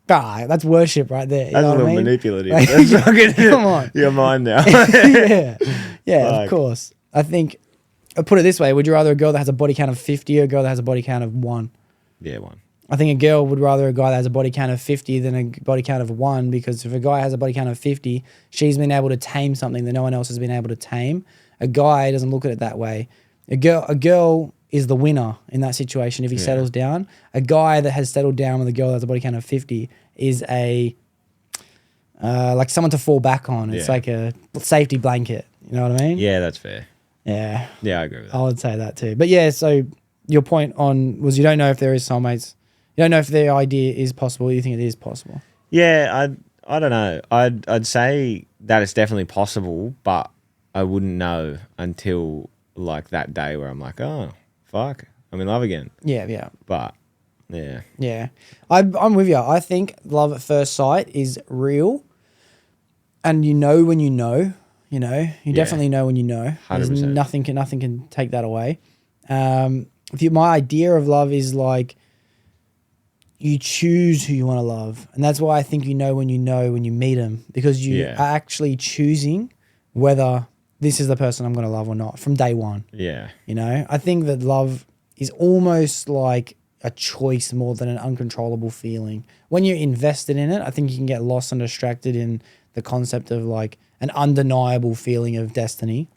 E: that's worship right there. You
D: That's
E: know
D: a
E: what
D: little
E: I mean?
D: manipulative.
E: Like,
D: That's fucking
E: come on.
D: your mind now.
E: Yeah, of
D: Like-
E: course. I think, I'll put it this way. Would you rather a girl that has a body count of 50 or a girl that has a body count of 1?
D: Yeah, one.
E: I think a girl would rather a guy that has a body count of 50 than a body count of 1, because if a guy has a body count of 50, she's been able to tame something that no one else has been able to tame. A guy doesn't look at it that way. A girl is the winner in that situation if he settles down. A guy that has settled down with a girl that has a body count of 50 is like someone to fall back on. It's
D: Yeah.
E: like a safety blanket. You know what I mean?
D: Yeah, that's fair.
E: Yeah.
D: Yeah, I agree with that.
E: I would say that too. But yeah, so your point on was you don't know if there is soulmates. You don't know if the idea is possible. You think it is possible.
D: Yeah, I don't know. I'd say that it's definitely possible, but I wouldn't know until like that day where I'm like, oh fuck, I'm in love again.
E: Yeah.
D: But yeah,
E: Yeah. I'm with you. I think love at first sight is real. And you know when you definitely know when you know. There's
D: 100%.
E: nothing can take that away. My idea of love is like you choose who you want to love, and that's why I think you know when you meet them, because you are actually choosing whether this is the person I'm going to love or not from day one.
D: Yeah.
E: You know, I think that love is almost like a choice more than an uncontrollable feeling. When you're invested in it, I think you can get lost and distracted in the concept of like an undeniable feeling of destiny,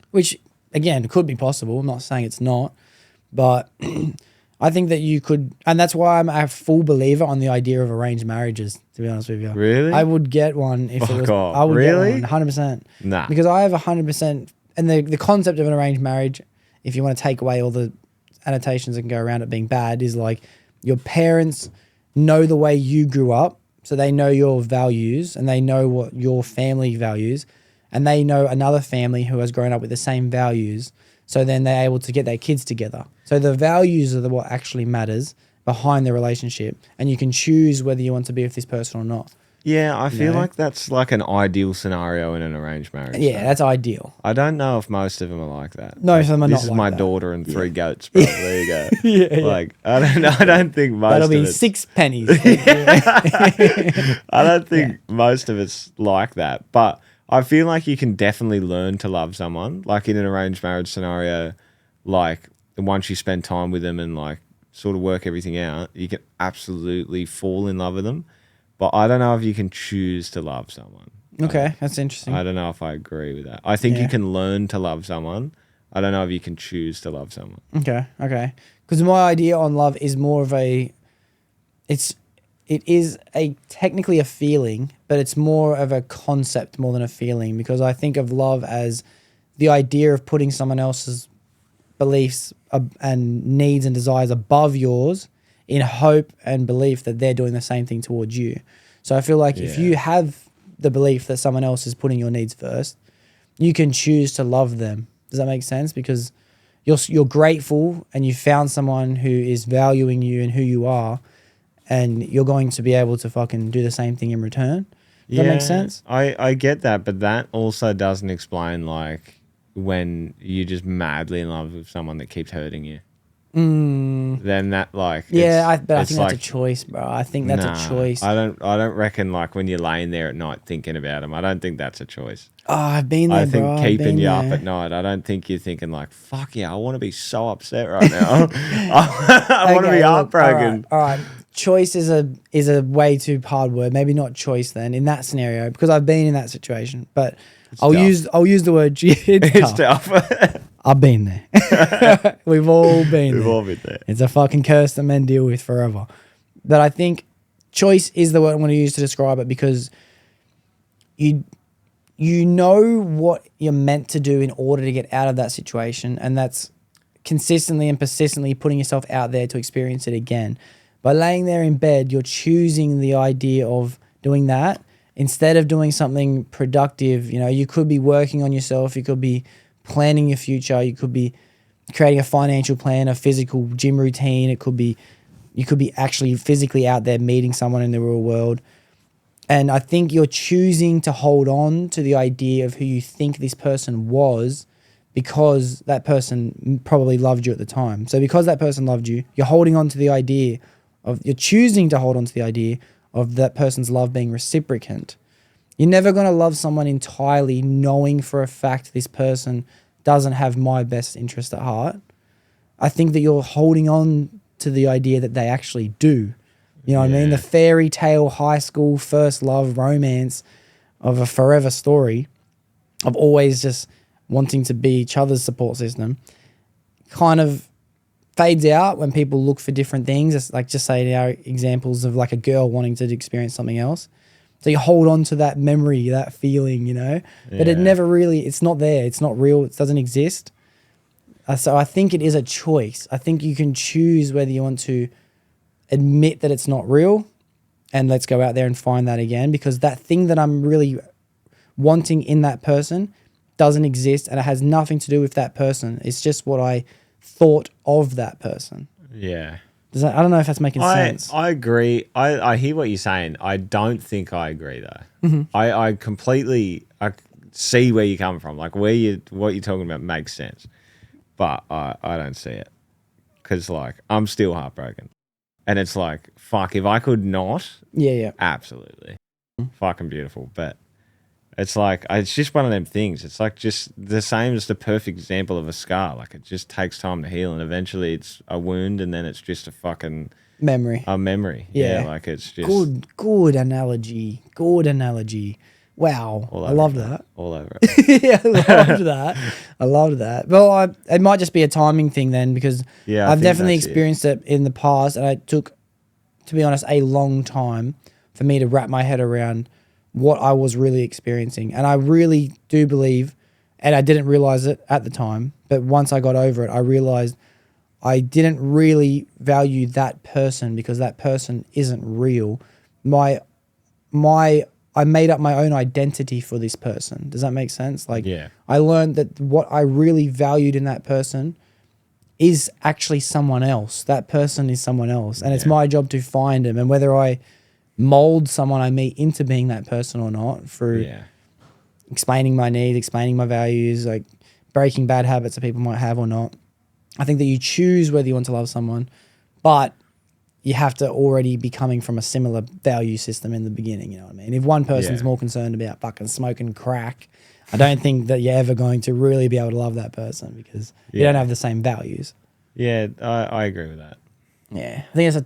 E: which again could be possible. I'm not saying it's not, but I think that you could, and that's why I'm a full believer on the idea of arranged marriages, to be honest with you.
D: Really?
E: I would get one if it was,
D: off.
E: I would
D: Really?
E: get one 100%.
D: Nah.
E: Because I have 100%, and the concept of an arranged marriage, if you want to take away all the annotations that can go around it being bad, is like your parents know the way you grew up, so they know your values and they know what your family values, and they know another family who has grown up with the same values, so then they're able to get their kids together. So the values are what actually matters behind the relationship, and you can choose whether you want to be with this person or not.
D: Yeah, I feel like that's like an ideal scenario in an arranged marriage.
E: Yeah, that's ideal.
D: I don't know if most of them are like that.
E: Most of them are not
D: This is
E: like
D: my
E: that.
D: daughter and 3 goats, bro. There you go.
E: Yeah.
D: Like, I don't think most
E: That'll
D: of
E: be
D: it...
E: 6 pennies.
D: I don't think most of it's like that, but I feel like you can definitely learn to love someone. Like in an arranged marriage scenario, like once you spend time with them and like sort of work everything out, you can absolutely fall in love with them. But I don't know if you can choose to love someone.
E: Okay, that's interesting.
D: I don't know if I agree with that. I think you can learn to love someone. I don't know if you can choose to love someone.
E: Okay. Because my idea on love is more of it is technically a feeling, but it's more of a concept more than a feeling, because I think of love as the idea of putting someone else's beliefs and needs and desires above yours in hope and belief that they're doing the same thing towards you. So I feel like if you have the belief that someone else is putting your needs first, you can choose to love them. Does that make sense? Because you're grateful and you found someone who is valuing you and who you are, and you're going to be able to fucking do the same thing in return. Does that make sense?
D: I get that, but that also doesn't explain like when you're just madly in love with someone that keeps hurting you. Then that like
E: I think that's
D: like,
E: a choice, bro. I think that's a choice.
D: I don't reckon like when you're laying there at night thinking about them. I don't think that's a choice.
E: Oh, I've been there,
D: I think
E: bro.
D: keeping you up at night. I don't think you're thinking like, fuck yeah, I want to be so upset right now. I want to be heartbroken.
E: All right. Choice is a way too hard word. Maybe not choice then in that scenario, because I've been in that situation. But I'll use the word. It's tough. I've been there. We've all been
D: We've
E: there.
D: all been there.
E: It's a fucking curse that men deal with forever. But I think choice is the word I'm going to use to describe it, because you know what you're meant to do in order to get out of that situation, and that's consistently and persistently putting yourself out there to experience it again. By laying there in bed, you're choosing the idea of doing that instead of doing something productive. You know, you could be working on yourself, you could be planning your future, you could be creating a financial plan, a physical gym routine, you could be actually physically out there meeting someone in the real world. And I think you're choosing to hold on to the idea of who you think this person was, because that person probably loved you at the time. So because that person loved you, you're choosing to hold on to the idea of that person's love being reciprocant. You're never going to love someone entirely knowing for a fact this person doesn't have my best interest at heart. I think that you're holding on to the idea that they actually do. You know what I mean? The fairy tale high school first love romance of a forever story of always just wanting to be each other's support system kind of fades out when people look for different things. It's like, just say our examples of like a girl wanting to experience something else. So you hold on to that memory, that feeling, you know, but it never really, it's not there. It's not real. It doesn't exist. So I think it is a choice. I think you can choose whether you want to admit that it's not real and let's go out there and find that again, because that thing that I'm really wanting in that person doesn't exist, and it has nothing to do with that person. It's just what I thought of that person.
D: Yeah.
E: I don't know if that's making sense.
D: I agree. I hear what you're saying. I don't think I agree though. Mm-hmm. I completely see where you come from. Like what you're talking about makes sense. but I don't see it because like I'm still heartbroken, and it's like fuck if I could not.
E: Yeah.
D: Absolutely, fucking beautiful, but. It's like, it's just one of them things. It's like just the same as the perfect example of a scar. Like it just takes time to heal and eventually it's a wound and then it's just a fucking
E: Memory.
D: a memory.
E: Yeah.
D: Like it's just
E: Good analogy. Good analogy. Wow.
D: all
E: I
D: over
E: love
D: it.
E: that.
D: All over it.
E: Yeah, I loved that. Well, it might just be a timing thing then because
D: Yeah, I
E: I've
D: think
E: definitely
D: that's it.
E: experienced it in the past and it took, to be honest, a long time for me to wrap my head around what I was really experiencing. And I really do believe, and I didn't realize it at the time, but once I got over it, I realized I didn't really value that person because that person isn't real. I made up my own identity for this person. Does that make sense? Like,
D: Yeah.
E: I learned that what I really valued in that person is actually someone else. That person is someone else. And it's
D: Yeah.
E: my job to find him. And whether I mold someone I meet into being that person or not through
D: Yeah.
E: explaining my needs, explaining my values, like breaking bad habits that people might have or not. I think that you choose whether you want to love someone, but you have to already be coming from a similar value system in the beginning. You know what I mean? If one person's
D: Yeah.
E: more concerned about fucking smoking crack, I don't think that you're ever going to really be able to love that person because you
D: Yeah.
E: don't have the same values.
D: Yeah, I agree with that.
E: Yeah. I think it's a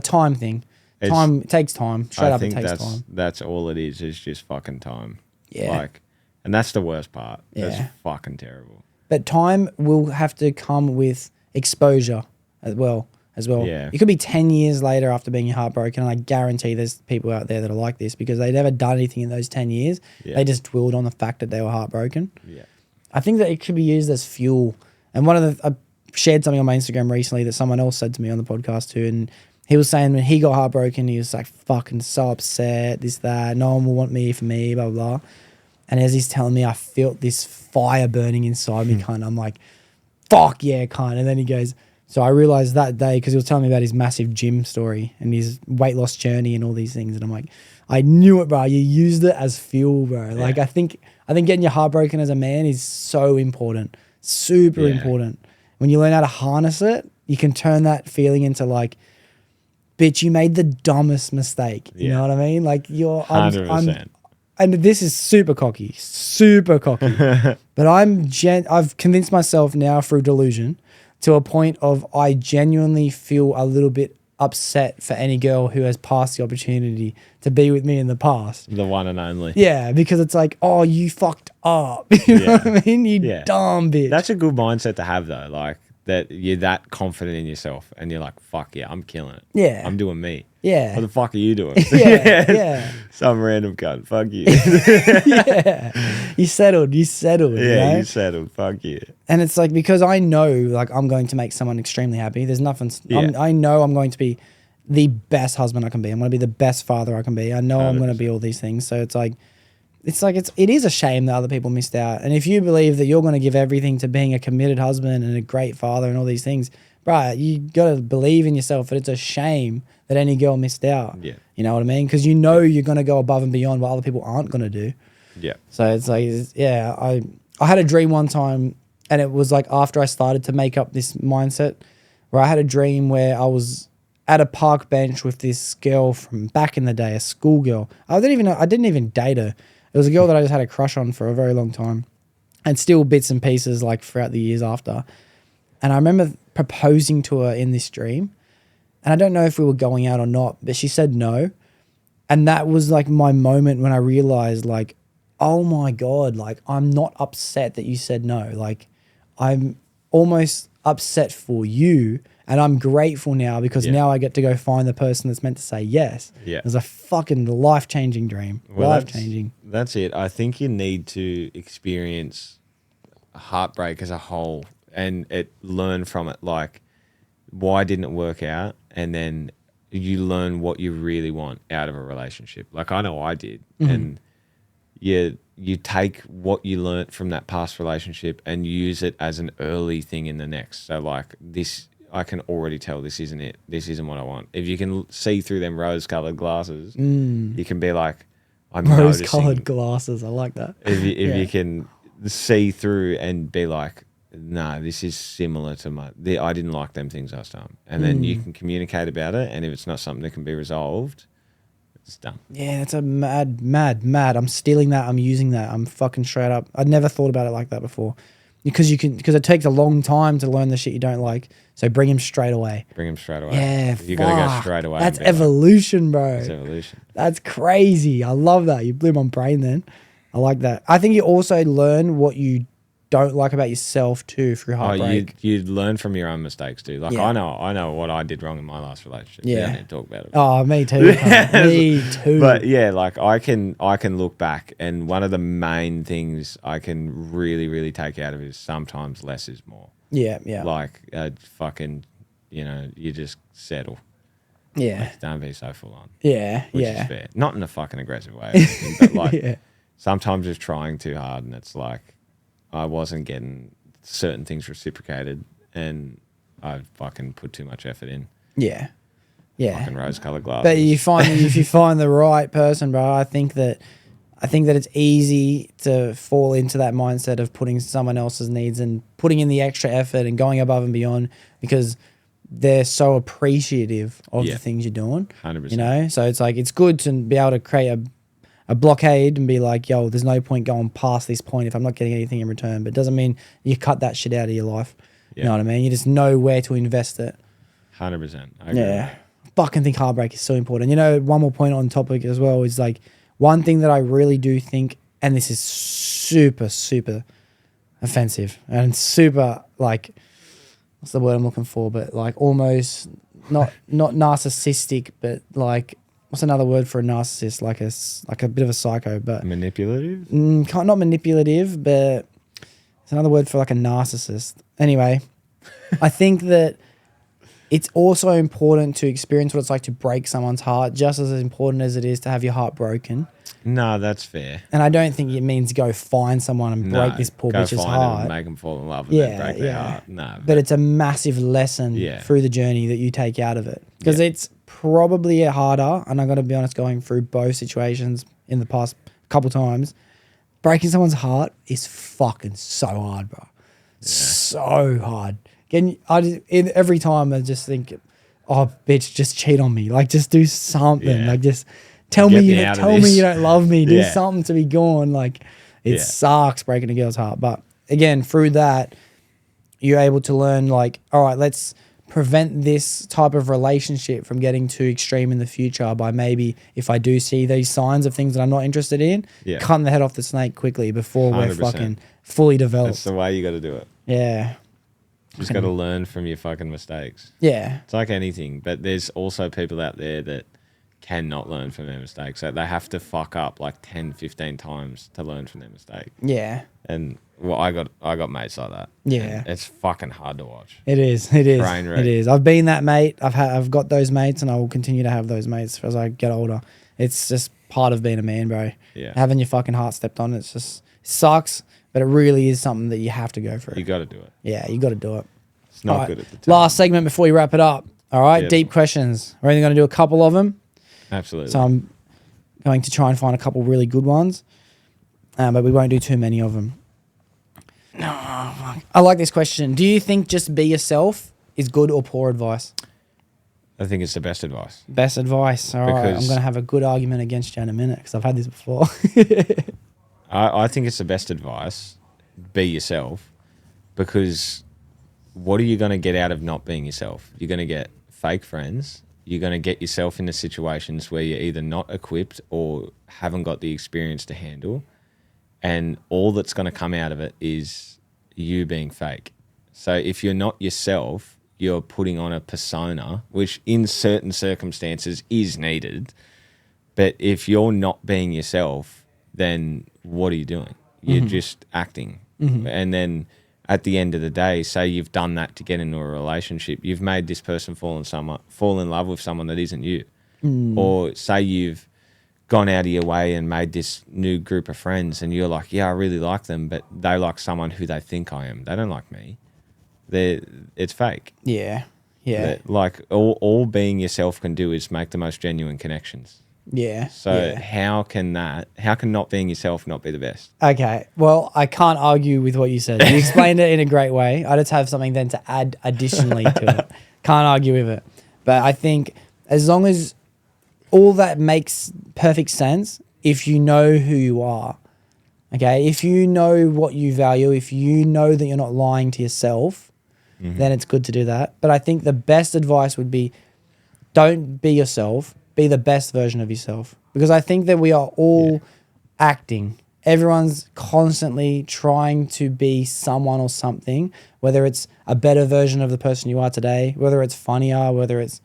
E: time thing. It takes time. Straight up, it takes time.
D: That's all it is just fucking time.
E: Yeah.
D: Like, and that's the worst part. That's
E: Yeah.
D: fucking terrible.
E: But time will have to come with exposure as well.
D: Yeah.
E: It could be 10 years later after being heartbroken, and I guarantee there's people out there that are like this because they never done anything in those 10 years.
D: Yeah.
E: They just dwelled on the fact that they were heartbroken.
D: Yeah.
E: I think that it could be used as fuel. And I shared something on my Instagram recently that someone else said to me on the podcast too, and he was saying when he got heartbroken, he was like fucking so upset, this, that, no one will want me for me, blah, blah, blah. And as he's telling me, I felt this fire burning inside me, kind of. I'm like, fuck yeah, kind. And then he goes, so I realized that day, because he was telling me about his massive gym story and his weight loss journey and all these things. And I'm like, I knew it, bro. You used it as fuel, bro.
D: Yeah.
E: Like, I think getting your heart broken as a man is so important, super
D: Yeah.
E: important. When you learn how to harness it, you can turn that feeling into like, bitch, you made the dumbest mistake. You
D: Yeah.
E: know what I mean? Like
D: 100%.
E: and this is super cocky, but I've convinced myself now through delusion to a point of I genuinely feel a little bit upset for any girl who has passed the opportunity to be with me in the past.
D: The one and only.
E: Yeah, because it's like, oh, you fucked up. You know what I mean? You
D: Yeah.
E: dumb bitch.
D: That's a good mindset to have though. Like that you're that confident in yourself and you're like, fuck yeah, I'm killing it.
E: Yeah.
D: I'm doing me.
E: Yeah.
D: What the fuck are you doing?
E: Yeah.
D: Some random cunt. Fuck you.
E: Yeah. You settled. You
D: Yeah,
E: know?
D: you settled. Fuck you.
E: And it's like, because I know like I'm going to make someone extremely happy. There's nothing,
D: Yeah.
E: I know I'm going to be the best husband I can be. I'm going to be the best father I can be. I know I'm going to be all these things. So it is a shame that other people missed out. And if you believe that you're going to give everything to being a committed husband and a great father and all these things, right, you got to believe in yourself that it's a shame that any girl missed out.
D: Yeah.
E: You know what I mean? Because you know you're going to go above and beyond what other people aren't going to do.
D: Yeah.
E: So it's like, yeah, I had a dream one time, and it was like after I started to make up this mindset, where I had a dream where I was at a park bench with this girl from back in the day, a schoolgirl. I didn't even date her. It was a girl that I just had a crush on for a very long time, and still bits and pieces like throughout the years after. And I remember proposing to her in this dream, and I don't know if we were going out or not, but she said no. And that was like my moment when I realized like, oh my God, like I'm not upset that you said no. Like I'm almost upset for you, and I'm grateful now because now I get to go find the person that's meant to say yes.
D: Yeah.
E: It was a fucking life-changing dream.
D: Well,
E: Life-changing.
D: That's it. I think you need to experience heartbreak as a whole and learn from it. Like, why didn't it work out? And then you learn what you really want out of a relationship. Like I know I did. And you take what you learnt from that past relationship and use it as an early thing in the next. So like this, I can already tell this isn't it. This isn't what I want. If you can see through them rose-colored glasses, you can be like, I'm
E: Rose-colored
D: noticing.
E: glasses. I like that.
D: If you can see through and be like, no, this is similar to I didn't like them things last time. And then you can communicate about it. And if it's not something that can be resolved, it's done.
E: Yeah, that's a mad. I'm stealing that. I'm using that. I'm fucking straight up. I'd never thought about it like that before. Because it takes a long time to learn the shit you don't like. So bring him straight away.
D: Yeah, you got to go straight away.
E: That's evolution, bro.
D: That's evolution.
E: That's crazy. I love that. You blew my brain then. I like that. I think you also learn what you don't like about yourself too through heartbreak.
D: You learn from your own mistakes too. Like
E: Yeah.
D: I know what I did wrong in my last relationship.
E: Yeah.
D: We don't need to talk about it.
E: Oh, me too. Me too.
D: But yeah, like I can look back, and one of the main things I can really, really take out of it is sometimes less is more.
E: Yeah.
D: Like fucking, you just settle.
E: Yeah.
D: Like, don't be so full on.
E: Yeah.
D: Which
E: Yeah.
D: is fair. Not in a fucking aggressive way, or anything, but like
E: Yeah.
D: sometimes just trying too hard, and it's like I wasn't getting certain things reciprocated, and I fucking put too much effort in.
E: Yeah. Yeah.
D: Fucking rose-colored glasses.
E: But if you find the right person, bro, I think that it's easy to fall into that mindset of putting someone else's needs and putting in the extra effort and going above and beyond because they're so appreciative of the things you're doing.
D: 100%.
E: So it's like it's good to be able to create a blockade and be like, yo, there's no point going past this point if I'm not getting anything in return. But it doesn't mean you cut that shit out of your life.
D: Yeah.
E: You know what I mean? You just know where to invest it.
D: 100%. I agree.
E: Yeah. Fucking think heartbreak is so important. One more point on topic as well is like one thing that I really do think, and this is super, super offensive and super like, what's the word I'm looking for? But like almost not narcissistic, but like, what's another word for a narcissist? Like a bit of a psycho, but
D: Manipulative?
E: not manipulative, but it's another word for like a narcissist. Anyway, I think that it's also important to experience what it's like to break someone's heart, just as important as it is to have your heart broken.
D: No, that's fair.
E: And I don't think it means go find someone and break this poor bitch's heart.
D: And make them fall in love and then break their heart. No,
E: but it's a massive lesson through the journey that you take out of it. Because it's probably harder, and I'm going to be honest, going through both situations in the past couple times, breaking someone's heart is fucking so hard, bro. So hard. Every time I just think, oh, bitch, just cheat on me. Like, just do something.
D: Yeah.
E: Like, just tell me you don't love me. Do
D: Yeah.
E: something to be gone. Like, it sucks breaking a girl's heart. But again, through that, you're able to learn, like, all right, let's prevent this type of relationship from getting too extreme in the future by maybe, if I do see these signs of things that I'm not interested in, cutting the head off the snake quickly before
D: 100%.
E: we're fucking fully developed.
D: That's the way you got to do it.
E: Yeah.
D: Just got to learn from your fucking mistakes.
E: Yeah.
D: It's like anything, but there's also people out there that cannot learn from their mistakes. So they have to fuck up like 10, 15 times to learn from their mistake.
E: Yeah.
D: And well, I got mates like that.
E: Yeah.
D: And it's fucking hard to watch.
E: It is.
D: Train wreck.
E: It is. I've been that mate. I've got those mates, and I will continue to have those mates as I get older. It's just part of being a man, bro.
D: Yeah.
E: Having your fucking heart stepped on, it sucks, but it really is something that you have to go through.
D: You got to do it.
E: Yeah, you got to do it.
D: It's not
E: All
D: good
E: right.
D: at the time.
E: Last segment before we wrap it up. All right,
D: Yeah.
E: deep questions. We're only going to do a couple of them.
D: Absolutely.
E: So I'm going to try and find a couple really good ones, but we won't do too many of them. No, fuck. I like this question. Do you think just be yourself is good or poor advice?
D: I think it's the best advice.
E: Best advice. All right, I'm
D: Because-
E: going to have a good argument against you in a minute because I've had this before.
D: I think it's the best advice. Be yourself, because what are you going to get out of not being yourself? You're going to get fake friends. You're going to get yourself into situations where you're either not equipped or haven't got the experience to handle. And all that's going to come out of it is you being fake. So if you're not yourself, you're putting on a persona, which in certain circumstances is needed. But if you're not being yourself, then what are you doing? You're just acting. And then at the end of the day, say you've done that to get into a relationship, you've made this person fall in love with someone that isn't you. Or say you've gone out of your way and made this new group of friends and you're like, yeah, I really like them, but they like someone who they think I am. They don't like me. It's fake.
E: Yeah.
D: Like all being yourself can do is make the most genuine connections.
E: Yeah.
D: So
E: yeah.
D: how can not being yourself not be the best?
E: Okay. Well, I can't argue with what you said. You explained it in a great way. I just have something then to add additionally to it. Can't argue with it. But I think as long as all that makes perfect sense, if you know who you are, okay, if you know what you value, if you know that you're not lying to yourself, then it's good to do that. But I think the best advice would be don't be yourself, be the best version of yourself. Because I think that we are all acting. Everyone's constantly trying to be someone or something, whether it's a better version of the person you are today, whether it's funnier, whether it's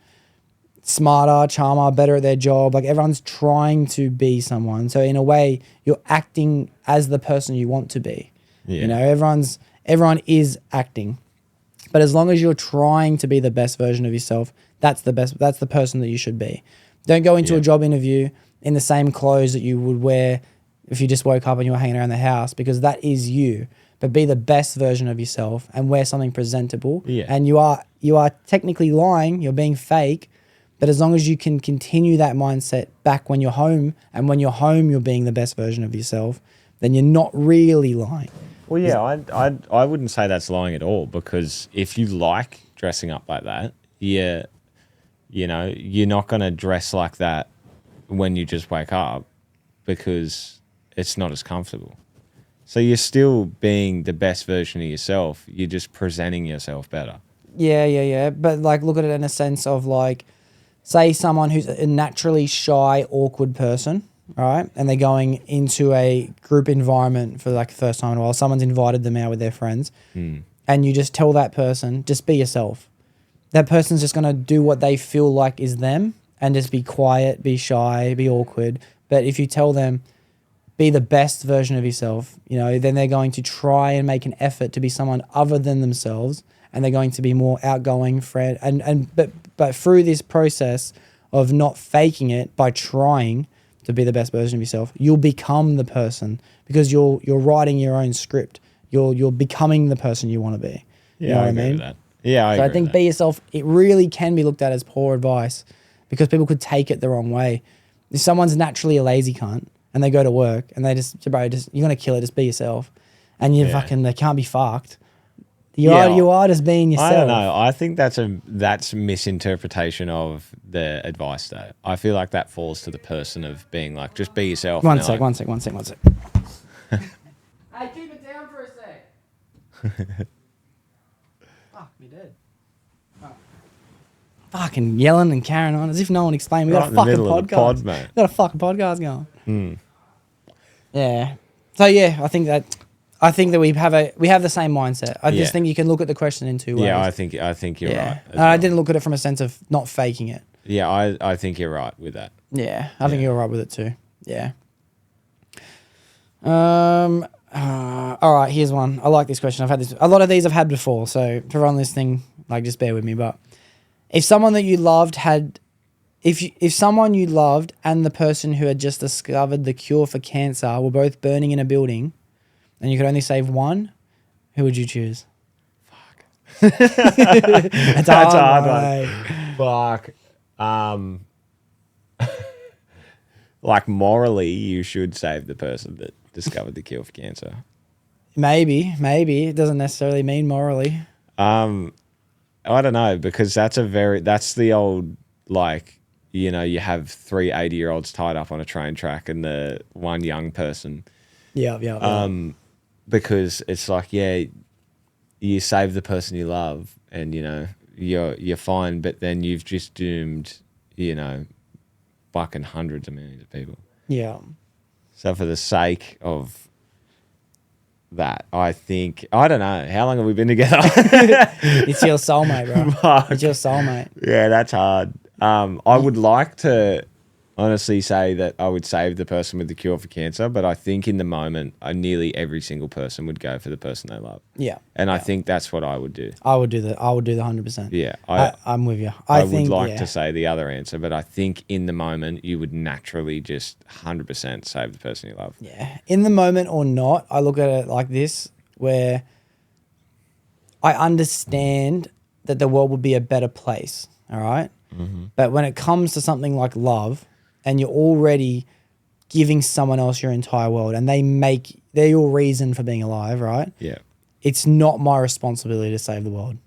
E: smarter, charmer, better at their job. Like everyone's trying to be someone. So in a way, you're acting as the person you want to be.
D: Yeah.
E: You know, everyone is acting. But as long as you're trying to be the best version of yourself, that's the person that you should be. Don't go into a job interview in the same clothes that you would wear if you just woke up and you were hanging around the house, because that is you. But be the best version of yourself and wear something presentable.
D: Yeah.
E: And you are technically lying, you're being fake, but as long as you can continue that mindset back when you're home, and when you're home you're being the best version of yourself, then you're not really lying.
D: Well, yeah, I wouldn't say that's lying at all, because if you like dressing up like that, you're not going to dress like that when you just wake up, because it's not as comfortable. So you're still being the best version of yourself. You're just presenting yourself better.
E: Yeah. But like, look at it in a sense of like, say someone who's a naturally shy, awkward person, right? And they're going into a group environment for like the first time in a while. Someone's invited them out with their friends. And you just tell that person, just be yourself. That person's just going to do what they feel like is them and just be quiet, be shy, be awkward. But if you tell them, be the best version of yourself, then they're going to try and make an effort to be someone other than themselves, and they're going to be more outgoing, but through this process of not faking it, by trying to be the best version of yourself, you'll become the person, because you're writing your own script. You're becoming the person you want to be.
D: Yeah,
E: You know
D: I
E: what I
D: agree
E: mean?
D: with that. Yeah, I
E: So I
D: agree
E: think
D: with
E: be yourself, it really can be looked at as poor advice, because people could take it the wrong way. If someone's naturally a lazy cunt and they go to work and they just you're going to kill it, just be yourself. And they can't be fucked. You are just being yourself.
D: I don't know. I think that's misinterpretation of the advice, though. I feel like that falls to the person of being like, just be yourself.
E: One sec. Hey, keep it down for a sec. Fuck, me dead. Fucking yelling and carrying on as if no one explained. We got a fucking podcast.
D: Mate.
E: We got a fucking podcast going. Yeah. So yeah, I think that we have the same mindset. I just think you can look at the question in two ways.
D: Yeah, I think you're right.
E: And I didn't look at it from a sense of not faking it.
D: Yeah, I think you're right with that.
E: Yeah, I think you're right with it too. Yeah. All right, here's one. I like this question. I've had this. A lot of these I've had before, so for everyone listening, like, just bear with me. But if someone that you loved if someone you loved and the person who had just discovered the cure for cancer were both burning in a building, and you could only save one, who would you choose?
D: Fuck.
E: That's
D: a hard
E: one.
D: Fuck. Like, morally, you should save the person that discovered the cure for cancer.
E: Maybe. It doesn't necessarily mean morally.
D: I don't know, because that's the old, like, you have 3 80-year-olds tied up on a train track and the one young person.
E: Yeah.
D: Because it's like, yeah, you save the person you love and, you're fine, but then you've just doomed, fucking hundreds of millions of people.
E: Yeah.
D: So for the sake of that, I don't know. How long have we been together?
E: It's your soulmate, bro.
D: Fuck.
E: It's your soulmate.
D: Yeah, that's hard. I would like to honestly say that I would save the person with the cure for cancer, but I think in the moment, nearly every single person would go for the person they love.
E: Yeah.
D: And I think that's what I would do.
E: I would do the 100%.
D: Yeah.
E: I'm with you.
D: I would like to say the other answer, but I think in the moment, you would naturally just 100% save the person you love.
E: Yeah. In the moment or not, I look at it like this, where I understand that the world would be a better place, all right? Mm-hmm. But when it comes to something like love, and you're already giving someone else your entire world, and they're your reason for being alive, right?
D: Yeah.
E: It's not my responsibility to save the world.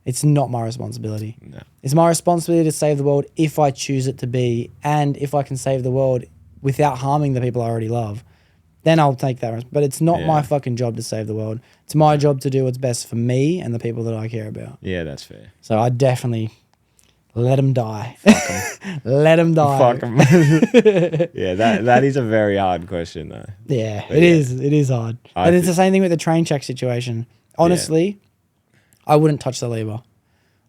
E: It's not my responsibility.
D: No.
E: It's my responsibility to save the world if I choose it to be, and if I can save the world without harming the people I already love, then I'll take that. But it's not my fucking job to save the world. It's my job to do what's best for me and the people that I care about.
D: Yeah, that's fair.
E: So I definitely let them die. Let them die.
D: Fuck 'em. Yeah, that is a very hard question though.
E: Yeah,
D: But
E: it is. It is hard.
D: I
E: And it's
D: thi-
E: the same thing with the train check situation. Honestly, I wouldn't touch the lever.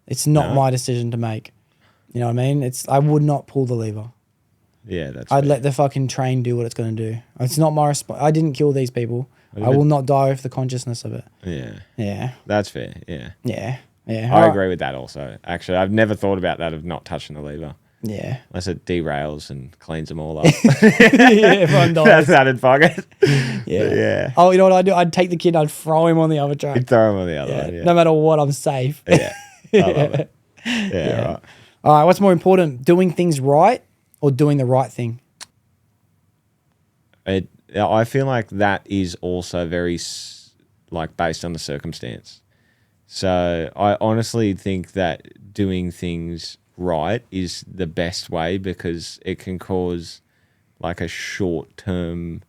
E: It's not
D: No?
E: my decision to make. You know what I mean? I would not pull the lever.
D: Yeah, that's
E: I'd
D: fair.
E: let the fucking train do what it's going to do. It's not my I didn't kill these people. I will not die with the consciousness of it.
D: Yeah.
E: Yeah.
D: That's fair. Yeah.
E: Yeah. Yeah.
D: I
E: Alright.
D: agree with that also. Actually, I've never thought about that of not touching the lever.
E: Yeah.
D: Unless it derails and cleans them all up.
E: Yeah, everyone dies.
D: That'd fuck it.
E: Yeah.
D: Yeah.
E: Oh, you know what I'd do? I'd take the kid and I'd throw him on the other track.
D: You'd throw them on the other
E: Yeah.
D: one. Yeah.
E: No matter what, I'm safe.
D: Yeah. I love it. Yeah, right.
E: All right. What's more important, doing things right or doing the right thing?
D: I feel like that is also very like based on the circumstance. So I honestly think that doing things right is the best way because it can cause like a short term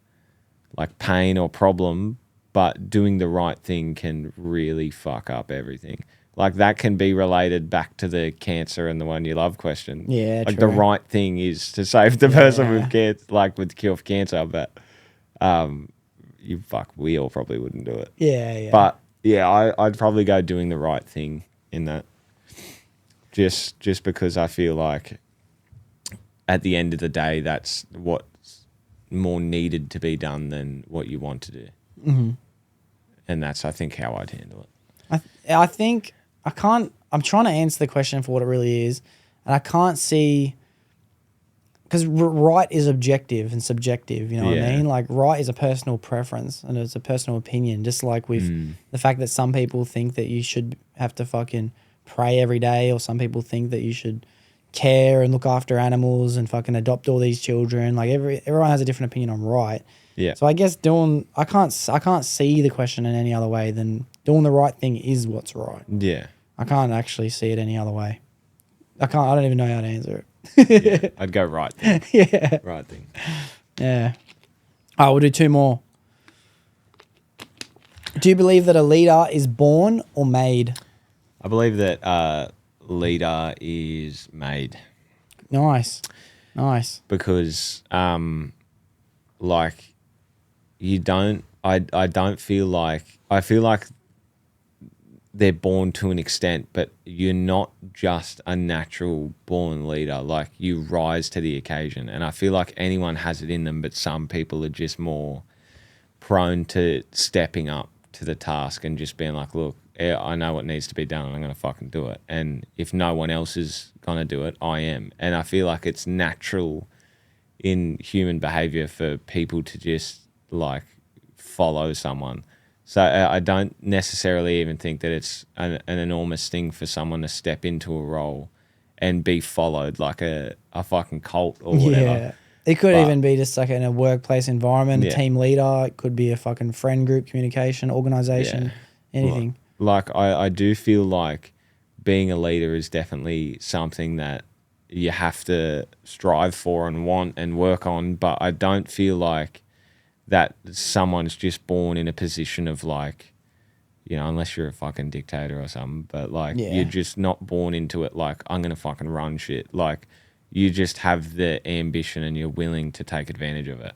D: like pain or problem, but doing the right thing can really fuck up everything. Like that can be related back to the cancer and the one you love question.
E: Yeah,
D: like
E: true.
D: the right thing is to save the person with cancer, like with the cure for cancer, but we all probably wouldn't do it.
E: Yeah. Yeah.
D: But yeah, I'd probably go doing the right thing in that. Just because I feel like at the end of the day, that's what's more needed to be done than what you want to do. Mm-hmm. And that's, I think, how I'd handle it.
E: I think I'm trying to answer the question for what it really is, and I can't see, because right is objective and subjective, you know what I
D: Yeah.
E: mean? Like right is a personal preference and it's a personal opinion, just like with the fact that some people think that you should have to fucking pray every day, or some people think that you should care and look after animals and fucking adopt all these children. Like everyone has a different opinion on right.
D: Yeah.
E: So I guess I can't see the question in any other way than doing the right thing is what's right.
D: Yeah.
E: I can't actually see it any other way. I don't even know how to answer it.
D: Yeah. I'd go right thing.
E: Yeah.
D: Right thing.
E: Yeah. All right, we'll do two more. Do you believe that a leader is born or made?
D: I believe that leader is made
E: Nice.
D: because like you don't I don't feel like I feel like they're born to an extent, but you're not just a natural born leader. Like you rise to the occasion, and I feel like anyone has it in them, but some people are just more prone to stepping up to the task and just being like, look, I know what needs to be done and I'm going to fucking do it. And if no one else is going to do it, I am. And I feel like it's natural in human behavior for people to just like follow someone. So I don't necessarily even think that it's an enormous thing for someone to step into a role and be followed like a fucking cult or whatever.
E: Yeah. It could even be just like in a workplace environment,
D: Yeah.
E: team leader. It could be a fucking friend group, communication, organization, anything.
D: Like I do feel like being a leader is definitely something that you have to strive for and want and work on, but I don't feel like that someone's just born in a position of like, you know, unless you're a fucking dictator or something, but like you're just not born into it like, I'm going to fucking run shit. Like you just have the ambition and you're willing to take advantage of it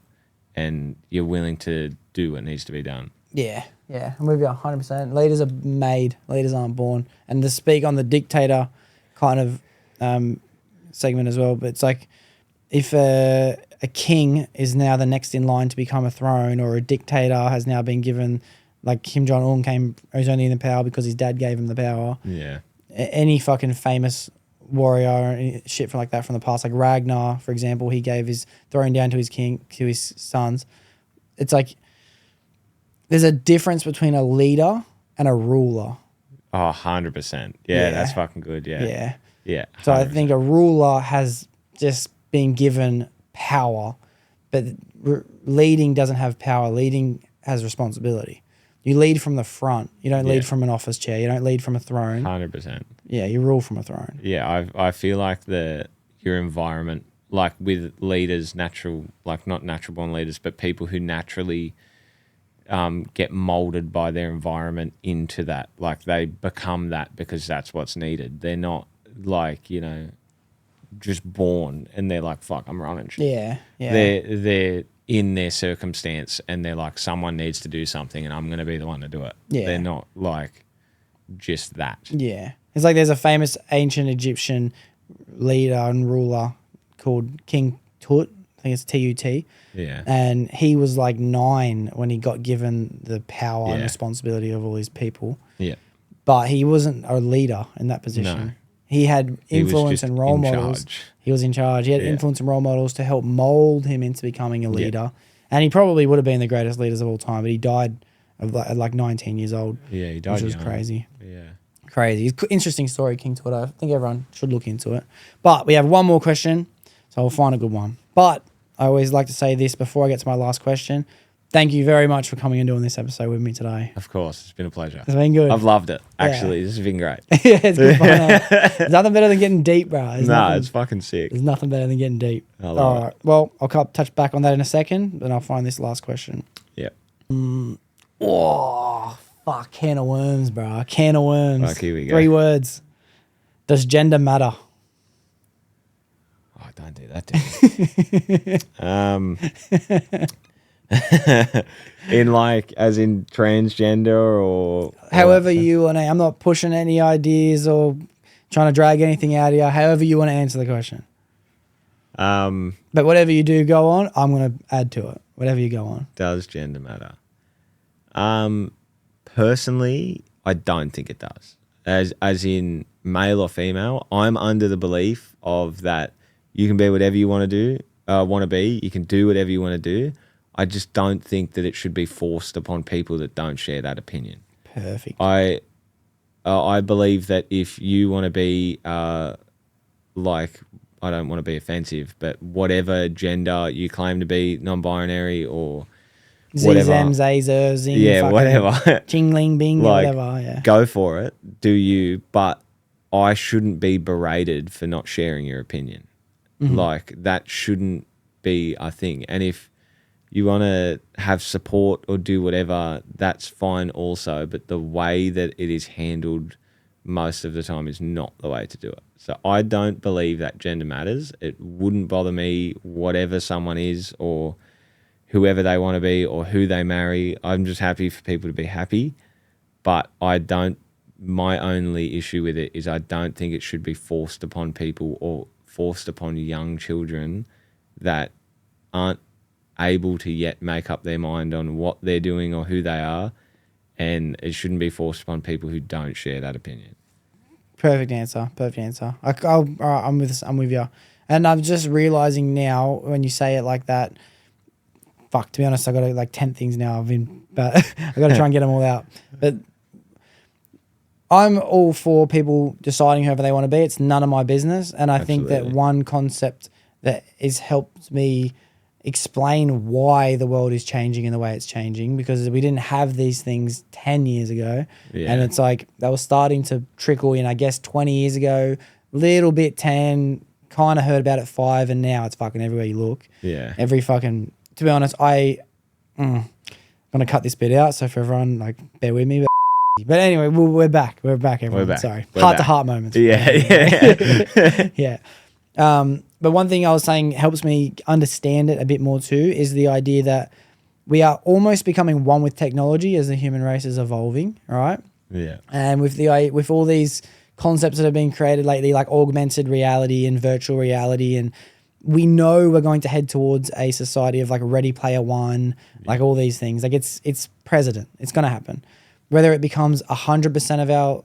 D: and you're willing to do what needs to be done.
E: Yeah, I'm with you 100%. Leaders are made, leaders aren't born. And to speak on the dictator kind of segment as well, but it's like if a king is now the next in line to become a throne, or a dictator has now been given, like Kim Jong-un he's only in the power because his dad gave him the power.
D: Yeah.
E: Any fucking famous warrior or any shit from like that from the past, like Ragnar, for example, he gave his throne down to his sons. It's like there's a difference between a leader and a ruler.
D: Oh, 100%. Yeah, that's fucking good. Yeah.
E: Yeah.
D: Yeah.
E: So I
D: 100%.
E: think a ruler has just been given power, but leading doesn't have power. Leading has responsibility. You lead from the front. You don't lead from an office chair. You don't lead from a throne.
D: 100%.
E: Yeah, you rule from a throne.
D: Yeah, I feel like your environment, like with leaders, not natural born leaders, but people who naturally get molded by their environment into that. Like they become that because that's what's needed. They're not like, just born and they're like, fuck, I'm running shit.
E: Yeah, yeah.
D: They're in their circumstance and they're like, someone needs to do something and I'm going to be the one to do it.
E: Yeah.
D: They're not like just that.
E: Yeah. It's like there's a famous ancient Egyptian leader and ruler called King Tut. I think it's Tut.
D: Yeah.
E: And he was like 9 when he got given the power and
D: Yeah.
E: responsibility of all these people.
D: Yeah.
E: But he wasn't a leader in that position.
D: No.
E: He had
D: He was
E: influence
D: just
E: and role
D: in
E: models.
D: charge.
E: He was in charge. He had
D: Yeah.
E: influence and role models to help mold him into becoming a leader. And he probably would have been the greatest leaders of all time, but he died at like 19 years old.
D: Yeah, he died
E: Which was
D: young.
E: crazy.
D: Yeah.
E: Crazy. Interesting story, King Tut. I think everyone should look into it. But we have one more question, so I'll find a good one. But I always like to say this before I get to my last question. Thank you very much for coming and doing this episode with me today.
D: Of course, it's been a pleasure.
E: It's been good.
D: I've loved it. Actually, this has been great.
E: Yeah, it's good fun. There's nothing better than getting deep, bro.
D: It's fucking sick.
E: There's nothing better than getting deep.
D: I love
E: All right. Well, I'll touch back on that in a second, then I'll find this last question.
D: Yeah.
E: Oh, fuck. Can of worms, bro. Can of worms.
D: Fuck, here we go.
E: 3 words. Does gender matter?
D: Oh, don't do that to me. In like, as in transgender or
E: However you want to. I'm not pushing any ideas or trying to drag anything out of you. However you want to answer the question. But whatever you do go on, I'm going to add to it. Whatever you go on.
D: Does gender matter? Personally, I don't think it does. As in male or female, I'm under the belief of that you can be whatever you want to be. You can do whatever you want to do. I just don't think that it should be forced upon people that don't share that opinion.
E: Perfect.
D: I believe that if you want to be like, I don't want to be offensive, but whatever gender you claim to be, non-binary or whatever,
E: Zem, Zazer, Zing,
D: yeah, whatever,
E: Jingling, Bing,
D: like,
E: whatever. Yeah.
D: go for it, do you? But I shouldn't be berated for not sharing your opinion. Like that shouldn't be a thing. And if you want to have support or do whatever, that's fine also. But the way that it is handled most of the time is not the way to do it. So I don't believe that gender matters. It wouldn't bother me whatever someone is or whoever they want to be or who they marry. I'm just happy for people to be happy. But my only issue with it is I don't think it should be forced upon people or forced upon young children that aren't able to yet make up their mind on what they're doing or who they are, and it shouldn't be forced upon people who don't share that opinion.
E: Perfect answer. I'm with you. And I'm just realizing now when you say it like that, fuck, to be honest, I got like 10 things now. But I got to try and get them all out. But I'm all for people deciding whoever they want to be. It's none of my business. And I think that one concept that has helped me explain why the world is changing in the way it's changing, because we didn't have these things 10 years ago.
D: Yeah.
E: And it's like they were starting to trickle in, I guess, 20 years ago, little bit 10, kind of heard about it 5, and now it's fucking everywhere you look.
D: Yeah.
E: Every fucking, to be honest, I'm going to cut this bit out. So for everyone, like, bear with me. But anyway, we're back. We're back, everyone.
D: We're back.
E: Sorry.
D: We're
E: Heart-to-heart moments.
D: Yeah.
E: Yeah. But one thing I was saying helps me understand it a bit more too is the idea that we are almost becoming one with technology as the human race is evolving, right?
D: Yeah.
E: And with all these concepts that have been created lately, like augmented reality and virtual reality, and we know we're going to head towards a society of like Ready Player One, like all these things. Like it's precedent. It's going to happen. Whether it becomes 100% of our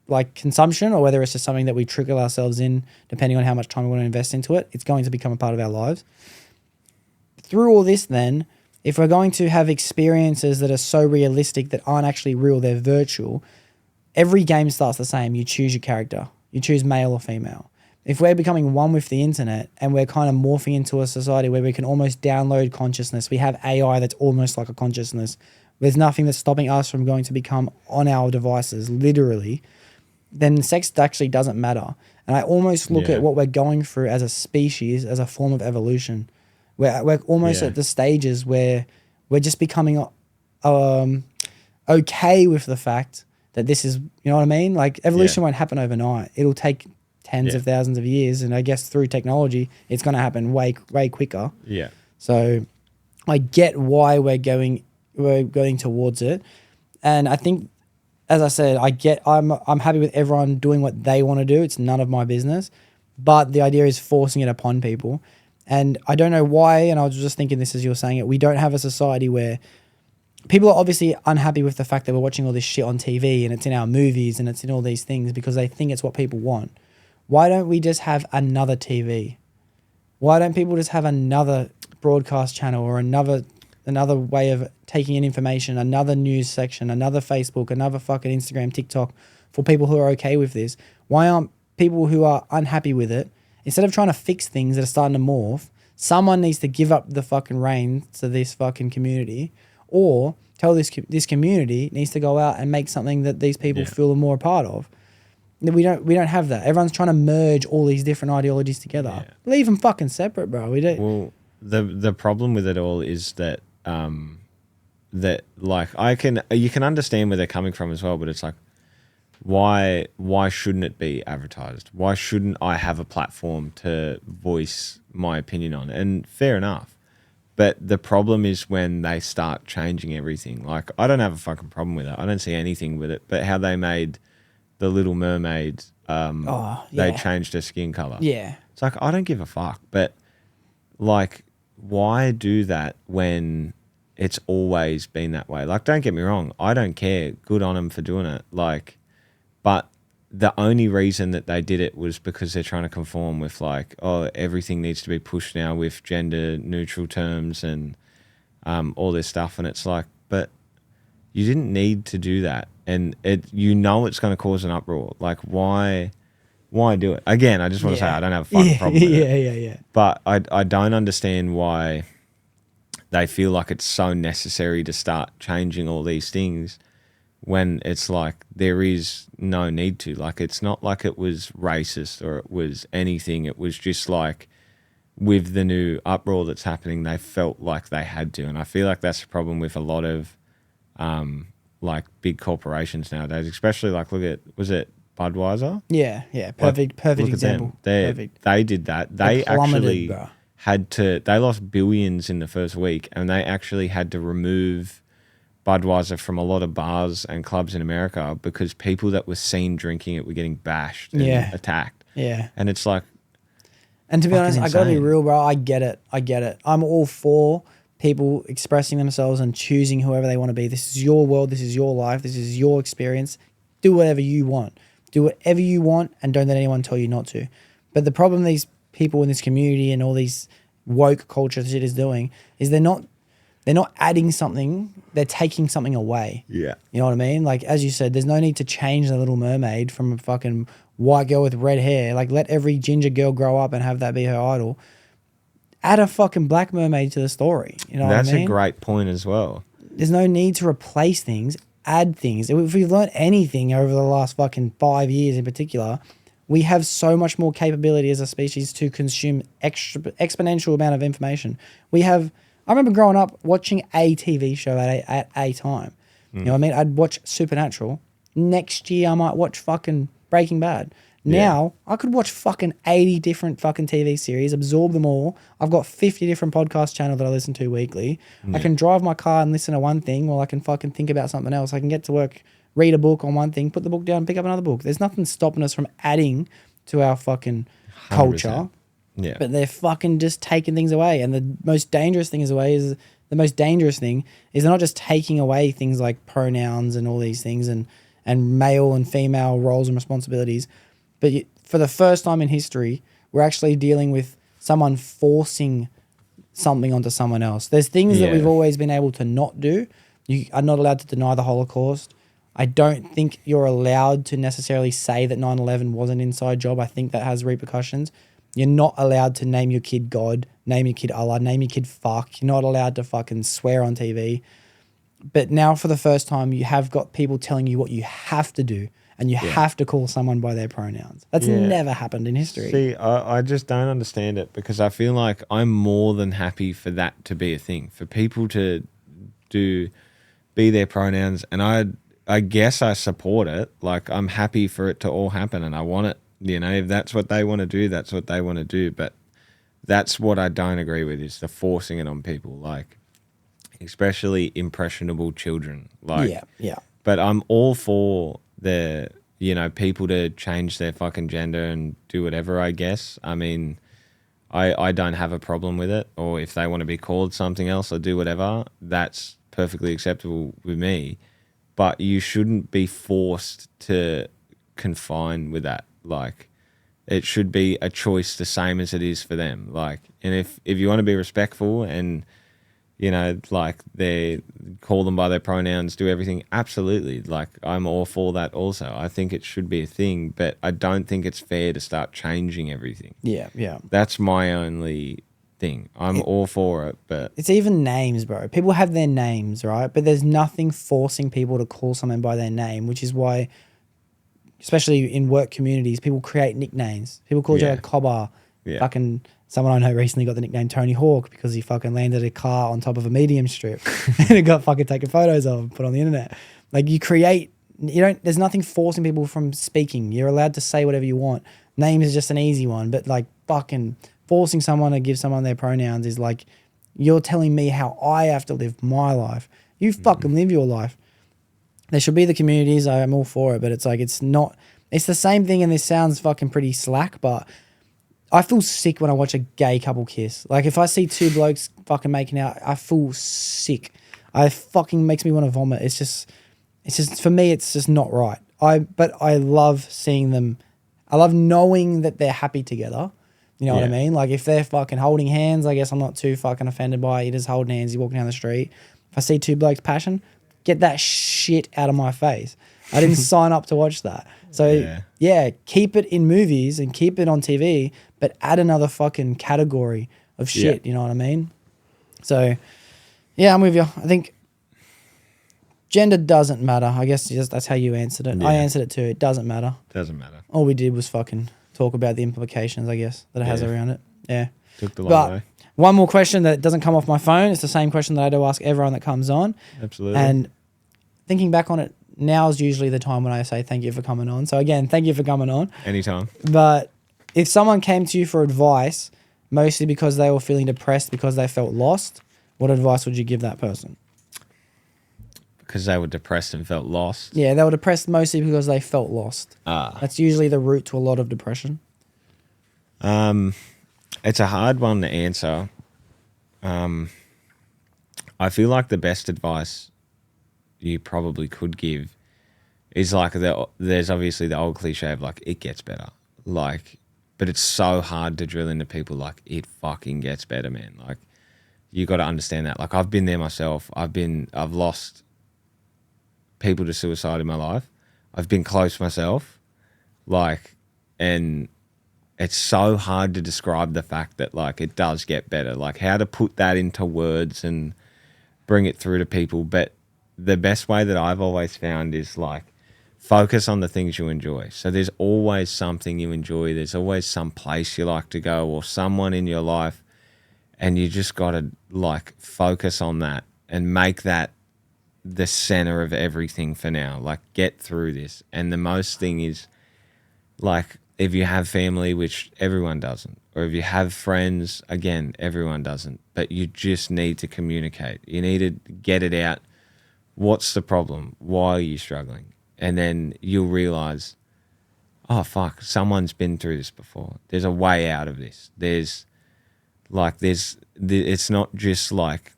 E: like consumption or whether it's just something that we trickle ourselves in depending on how much time we want to invest into it, it's going to become a part of our lives. Through all this then, if we're going to have experiences that are so realistic that aren't actually real, they're virtual, every game starts the same. You choose your character. You choose male or female. if we're becoming one with the internet and we're kind of morphing into a society where we can almost download consciousness, we have AI that's almost like a consciousness. There's nothing that's stopping us from going to become on our devices, literally. Then sex actually doesn't matter. And I almost look at what we're going through as a species, as a form of evolution. We're almost at the stages where we're just becoming okay with the fact that this is, you know what I mean? Like evolution won't happen overnight. It'll take tens of thousands of years. And I guess through technology, it's going to happen way quicker.
D: Yeah.
E: So I get why we're going towards it. And I think, as I said, I'm happy with everyone doing what they want to do. It's none of my business. But the idea is forcing it upon people. And I don't know why, and I was just thinking this as you were saying it, we don't have a society where people are obviously unhappy with the fact that we're watching all this shit on TV and it's in our movies and it's in all these things because they think it's what people want. Why don't we just have another TV? Why don't people just have another broadcast channel or another way of taking in information, another news section, another Facebook, another fucking Instagram, TikTok for people who are okay with this? Why aren't people who are unhappy with it, instead of trying to fix things that are starting to morph, someone needs to give up the fucking reins to this fucking community or tell this community needs to go out and make something that these people feel more a part of. We don't have that. Everyone's trying to merge all these different ideologies together.
D: Yeah.
E: Leave them fucking separate, bro. We don't.
D: Well, the problem with it all is that you can understand where they're coming from as well, but it's like, why shouldn't it be advertised? Why shouldn't I have a platform to voice my opinion on? And fair enough. But the problem is when they start changing everything. Like, I don't have a fucking problem with it. I don't see anything with it. But how they made the Little Mermaid, they changed her skin color.
E: Yeah.
D: It's like, I don't give a fuck. But, like, why do that when it's always been that way? Like, don't get me wrong. I don't care. Good on them for doing it. Like, but the only reason that they did it was because they're trying to conform with like, oh, everything needs to be pushed now with gender neutral terms and all this stuff. And it's like, but you didn't need to do that. And it's going to cause an uproar. Like, why do it? Again, I just want to say I don't have a fucking problem with it.
E: Yeah.
D: But I don't understand why they feel like it's so necessary to start changing all these things when it's like there is no need to. Like, it's not like it was racist or it was anything. It was just like with the new uproar that's happening, they felt like they had to. And I feel like that's the problem with a lot of like big corporations nowadays, especially like, look at, was it Budweiser?
E: Yeah. Perfect example.
D: They did that. They actually they lost billions in the first week, and they actually had to remove Budweiser from a lot of bars and clubs in America because people that were seen drinking it were getting bashed and attacked. Yeah. And it's like,
E: and to be honest, I gotta be real, bro. I get it. I'm all for people expressing themselves and choosing whoever they want to be. This is your world. This is your life. This is your experience. Do whatever you want. Do whatever you want, and don't let anyone tell you not to. But the problem these people in this community and all these woke culture shit is doing is they're not adding something, they're taking something away.
D: Yeah.
E: You know what I mean? Like, as you said, there's no need to change the Little Mermaid from a fucking white girl with red hair. Like, let every ginger girl grow up and have that be her idol. Add a fucking black mermaid to the story. You know what I mean?
D: That's a great point as well.
E: There's no need to replace things, add things. If we've learned anything over the last fucking 5 years in particular, we have so much more capability as a species to consume exponential amount of information. I remember growing up watching a TV show at a time. You know what I mean? I'd watch Supernatural. Next year, I might watch fucking Breaking Bad. Now, I could watch fucking 80 different fucking TV series, absorb them all. I've got 50 different podcast channels that I listen to weekly. I can drive my car and listen to one thing while I can fucking think about something else. I can get to work, read a book on one thing, put the book down, pick up another book. There's nothing stopping us from adding to our fucking culture.
D: 100%. Yeah.
E: But they're fucking just taking things away. And the most dangerous thing is they're not just taking away things like pronouns and all these things and male and female roles and responsibilities. But for the first time in history, we're actually dealing with someone forcing something onto someone else. There's things that we've always been able to not do. You are not allowed to deny the Holocaust. I don't think you're allowed to necessarily say that 9/11 was an inside job. I think that has repercussions. You're not allowed to name your kid God, name your kid Allah, name your kid fuck. You're not allowed to fucking swear on TV. But now for the first time, you have got people telling you what you have to do, and you have to call someone by their pronouns. That's never happened in history.
D: See, I just don't understand it, because I feel like I'm more than happy for that to be a thing, for people to be their pronouns, and I guess I support it. Like, I'm happy for it to all happen, and I want it. You know, if that's what they want to do, that's what they want to do. But that's what I don't agree with, is the forcing it on people, like, especially impressionable children. Like,
E: yeah.
D: But I'm all for the, you know, people to change their fucking gender and do whatever, I guess. I mean, I don't have a problem with it. Or if they want to be called something else or do whatever, that's perfectly acceptable with me. But you shouldn't be forced to confine with that. Like, it should be a choice the same as it is for them. Like, and if you want to be respectful and, you know, like, they call them by their pronouns, do everything, absolutely. Like, I'm all for that also. I think it should be a thing, but I don't think it's fair to start changing everything.
E: Yeah.
D: That's my only thing. I'm all for it, but
E: It's even names, bro. People have their names, right? But there's nothing forcing people to call someone by their name, which is why, especially in work communities, people create nicknames. People call Joe Cobber.
D: Yeah.
E: Fucking someone I know recently got the nickname Tony Hawk because he fucking landed a car on top of a medium strip and it got fucking taken photos of and put on the internet. Like, there's nothing forcing people from speaking. You're allowed to say whatever you want. Name is just an easy one, but like, fucking forcing someone to give someone their pronouns is like, you're telling me how I have to live my life. You fucking live your life. There should be the communities. I'm all for it, but it's like, it's the same thing, and this sounds fucking pretty slack, but I feel sick when I watch a gay couple kiss. Like, if I see two blokes fucking making out, I feel sick. I fucking makes me want to vomit. It's just for me, it's just not right. But I love seeing them. I love knowing that they're happy together. You know what I mean? Like, if they're fucking holding hands, I guess I'm not too fucking offended by it. You're just holding hands, you're walking down the street. If I see two blokes passion, get that shit out of my face. I didn't sign up to watch that. So, keep it in movies and keep it on TV, but add another fucking category of shit. You know what I mean? So, yeah, I'm with you. I think gender doesn't matter. I guess that's how you answered it. Yeah. I answered it too. It doesn't matter.
D: Doesn't matter.
E: All we did was fucking talk about the implications, I guess, that it has around it. Yeah.
D: Took the long way.
E: One more question that doesn't come off my phone. It's the same question that I do ask everyone that comes on.
D: Absolutely.
E: And thinking back on it, now is usually the time when I say thank you for coming on. So again, thank you for coming on.
D: Anytime.
E: But if someone came to you for advice, mostly because they were feeling depressed because they felt lost, what advice would you give that person?
D: Because they were depressed and felt lost?
E: Yeah, they were depressed mostly because they felt lost. That's usually the root to a lot of depression.
D: It's a hard one to answer. I feel like the best advice you probably could give is like, there's obviously the old cliche of like, it gets better. Like, but it's so hard to drill into people like, it fucking gets better, man. Like, you got to understand that. Like, I've been there myself. I've lost people to suicide in my life. I've been close myself. Like, and it's so hard to describe the fact that like, it does get better. Like, how to put that into words and bring it through to people. But the best way that I've always found is like, focus on the things you enjoy. So there's always something you enjoy. There's always some place you like to go or someone in your life, and you just got to like focus on that and make that the center of everything for now. Like, get through this. And the most thing is like, if you have family, which everyone doesn't, or if you have friends, again, everyone doesn't, but you just need to communicate. You need to get it out. What's the problem? Why are you struggling? And then you'll realize, oh, fuck, someone's been through this before. There's a way out of this. It's not just like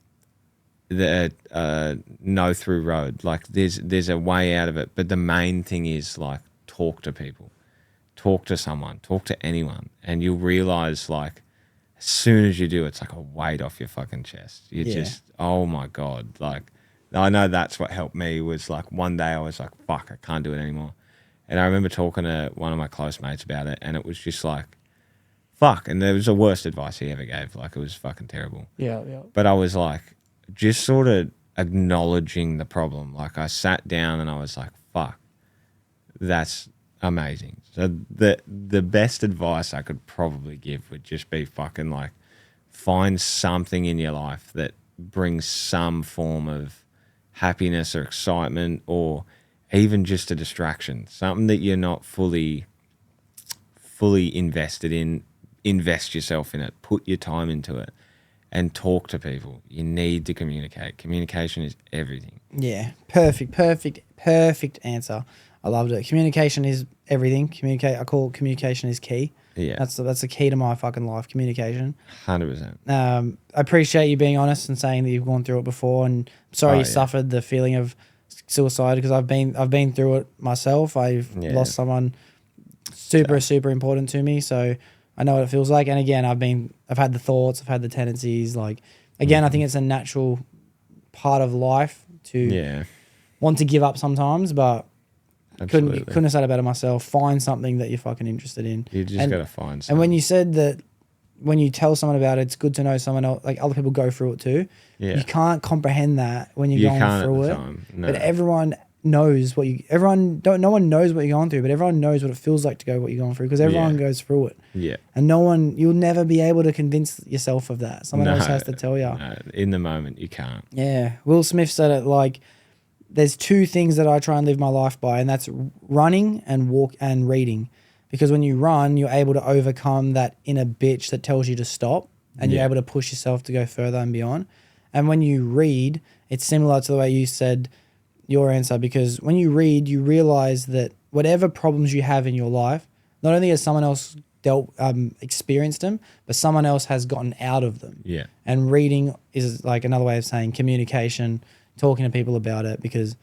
D: the no through road. Like, there's a way out of it. But the main thing is like, talk to people. Talk to someone, talk to anyone, and you'll realize like, as soon as you do, it's like a weight off your fucking chest. You just, oh my God, like, I know that's what helped me was like one day I was like, fuck, I can't do it anymore. And I remember talking to one of my close mates about it, and it was just like, fuck. And it was the worst advice he ever gave. Like, it was fucking terrible.
E: Yeah.
D: But I was like, just sort of acknowledging the problem. Like, I sat down and I was like, fuck, that's amazing. So the best advice I could probably give would just be fucking like, find something in your life that brings some form of happiness or excitement, or even just a distraction, something that you're not fully invested in. Invest yourself in it, put your time into it, and talk to people. You need to communicate. Communication is everything.
E: Yeah, perfect answer. I loved it. Communication is everything. I call communication is key.
D: Yeah,
E: that's the key to my fucking life. Communication.
D: 100%.
E: I appreciate you being honest and saying that you've gone through it before, and sorry you suffered the feeling of suicide, because I've been through it myself. I've lost someone super important to me, so I know what it feels like. And again, I've had the thoughts, I've had the tendencies. Like, again, I think it's a natural part of life to want to give up sometimes, but couldn't have said it better myself. Find something that you're fucking interested in.
D: You just got to find something.
E: And when you said that, when you tell someone about it, it's good to know someone else, like other people go through it too. Yeah. You can't comprehend that when you're going through it. No. But everyone knows no one knows what you're going through, but everyone knows what it feels like to go what you're going through, because everyone goes through it. Yeah. And you'll never be able to convince yourself of that. Someone else has to tell you.
D: No, in the moment, you can't.
E: Yeah. Will Smith said it like, there's two things that I try and live my life by, and that's running and reading. Because when you run, you're able to overcome that inner bitch that tells you to stop, and you're able to push yourself to go further and beyond. And when you read, it's similar to the way you said your answer, because when you read, you realize that whatever problems you have in your life, not only has someone else experienced them, but someone else has gotten out of them. Yeah. And reading is like another way of saying communication, talking to people about it, because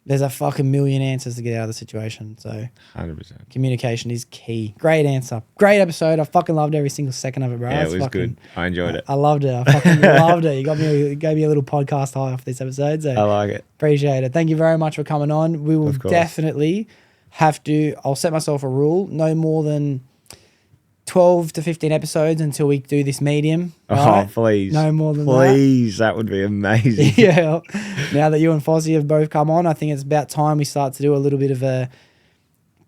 E: there's a fucking million answers to get out of the situation. So
D: 100%.
E: Communication is key. Great answer. Great episode. I fucking loved every single second of it, bro.
D: Yeah, it was good. I enjoyed it.
E: I loved it. I fucking loved it. You gave me a little podcast high off this episode. So
D: I like it.
E: Appreciate it. Thank you very much for coming on. We will definitely I'll set myself a rule, no more than 12 to 15 episodes until we do this medium. Right?
D: Oh, please.
E: No more than
D: please, that would be amazing.
E: Yeah. Now that you and Fossey have both come on, I think it's about time we start to do a little bit of a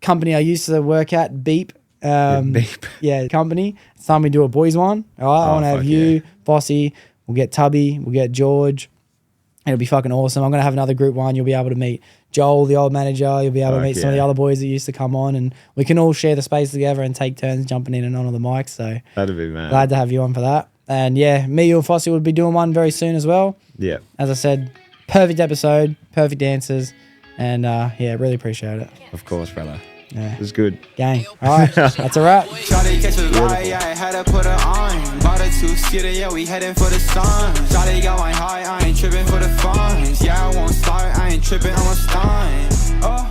E: company I used to work at, Beep.
D: Beep.
E: Yeah, company. It's time we do a boys one. All right, I want to have you, Fossey. We'll get Tubby. We'll get George. It'll be fucking awesome. I'm going to have another group one. You'll be able to meet Joel, the old manager. You'll be able to meet some of the other boys that used to come on, and we can all share the space together and take turns jumping in and on the mics. So
D: that'd be mad.
E: Glad to have you on for that. And yeah, me, you and Fossey would be doing one very soon as well. Yeah. As I said, perfect episode, perfect answers. And really appreciate it.
D: Of course, brother.
E: Yeah.
D: It was good.
E: Gang. All right. That's a wrap.
C: Shawty catch a light, yeah, I had to put her on. Bought a two-seater, yeah, we heading for the sun. Shawty got my high, I ain't tripping for the funds. Yeah, I won't start, I ain't tripping, I'm a stunt.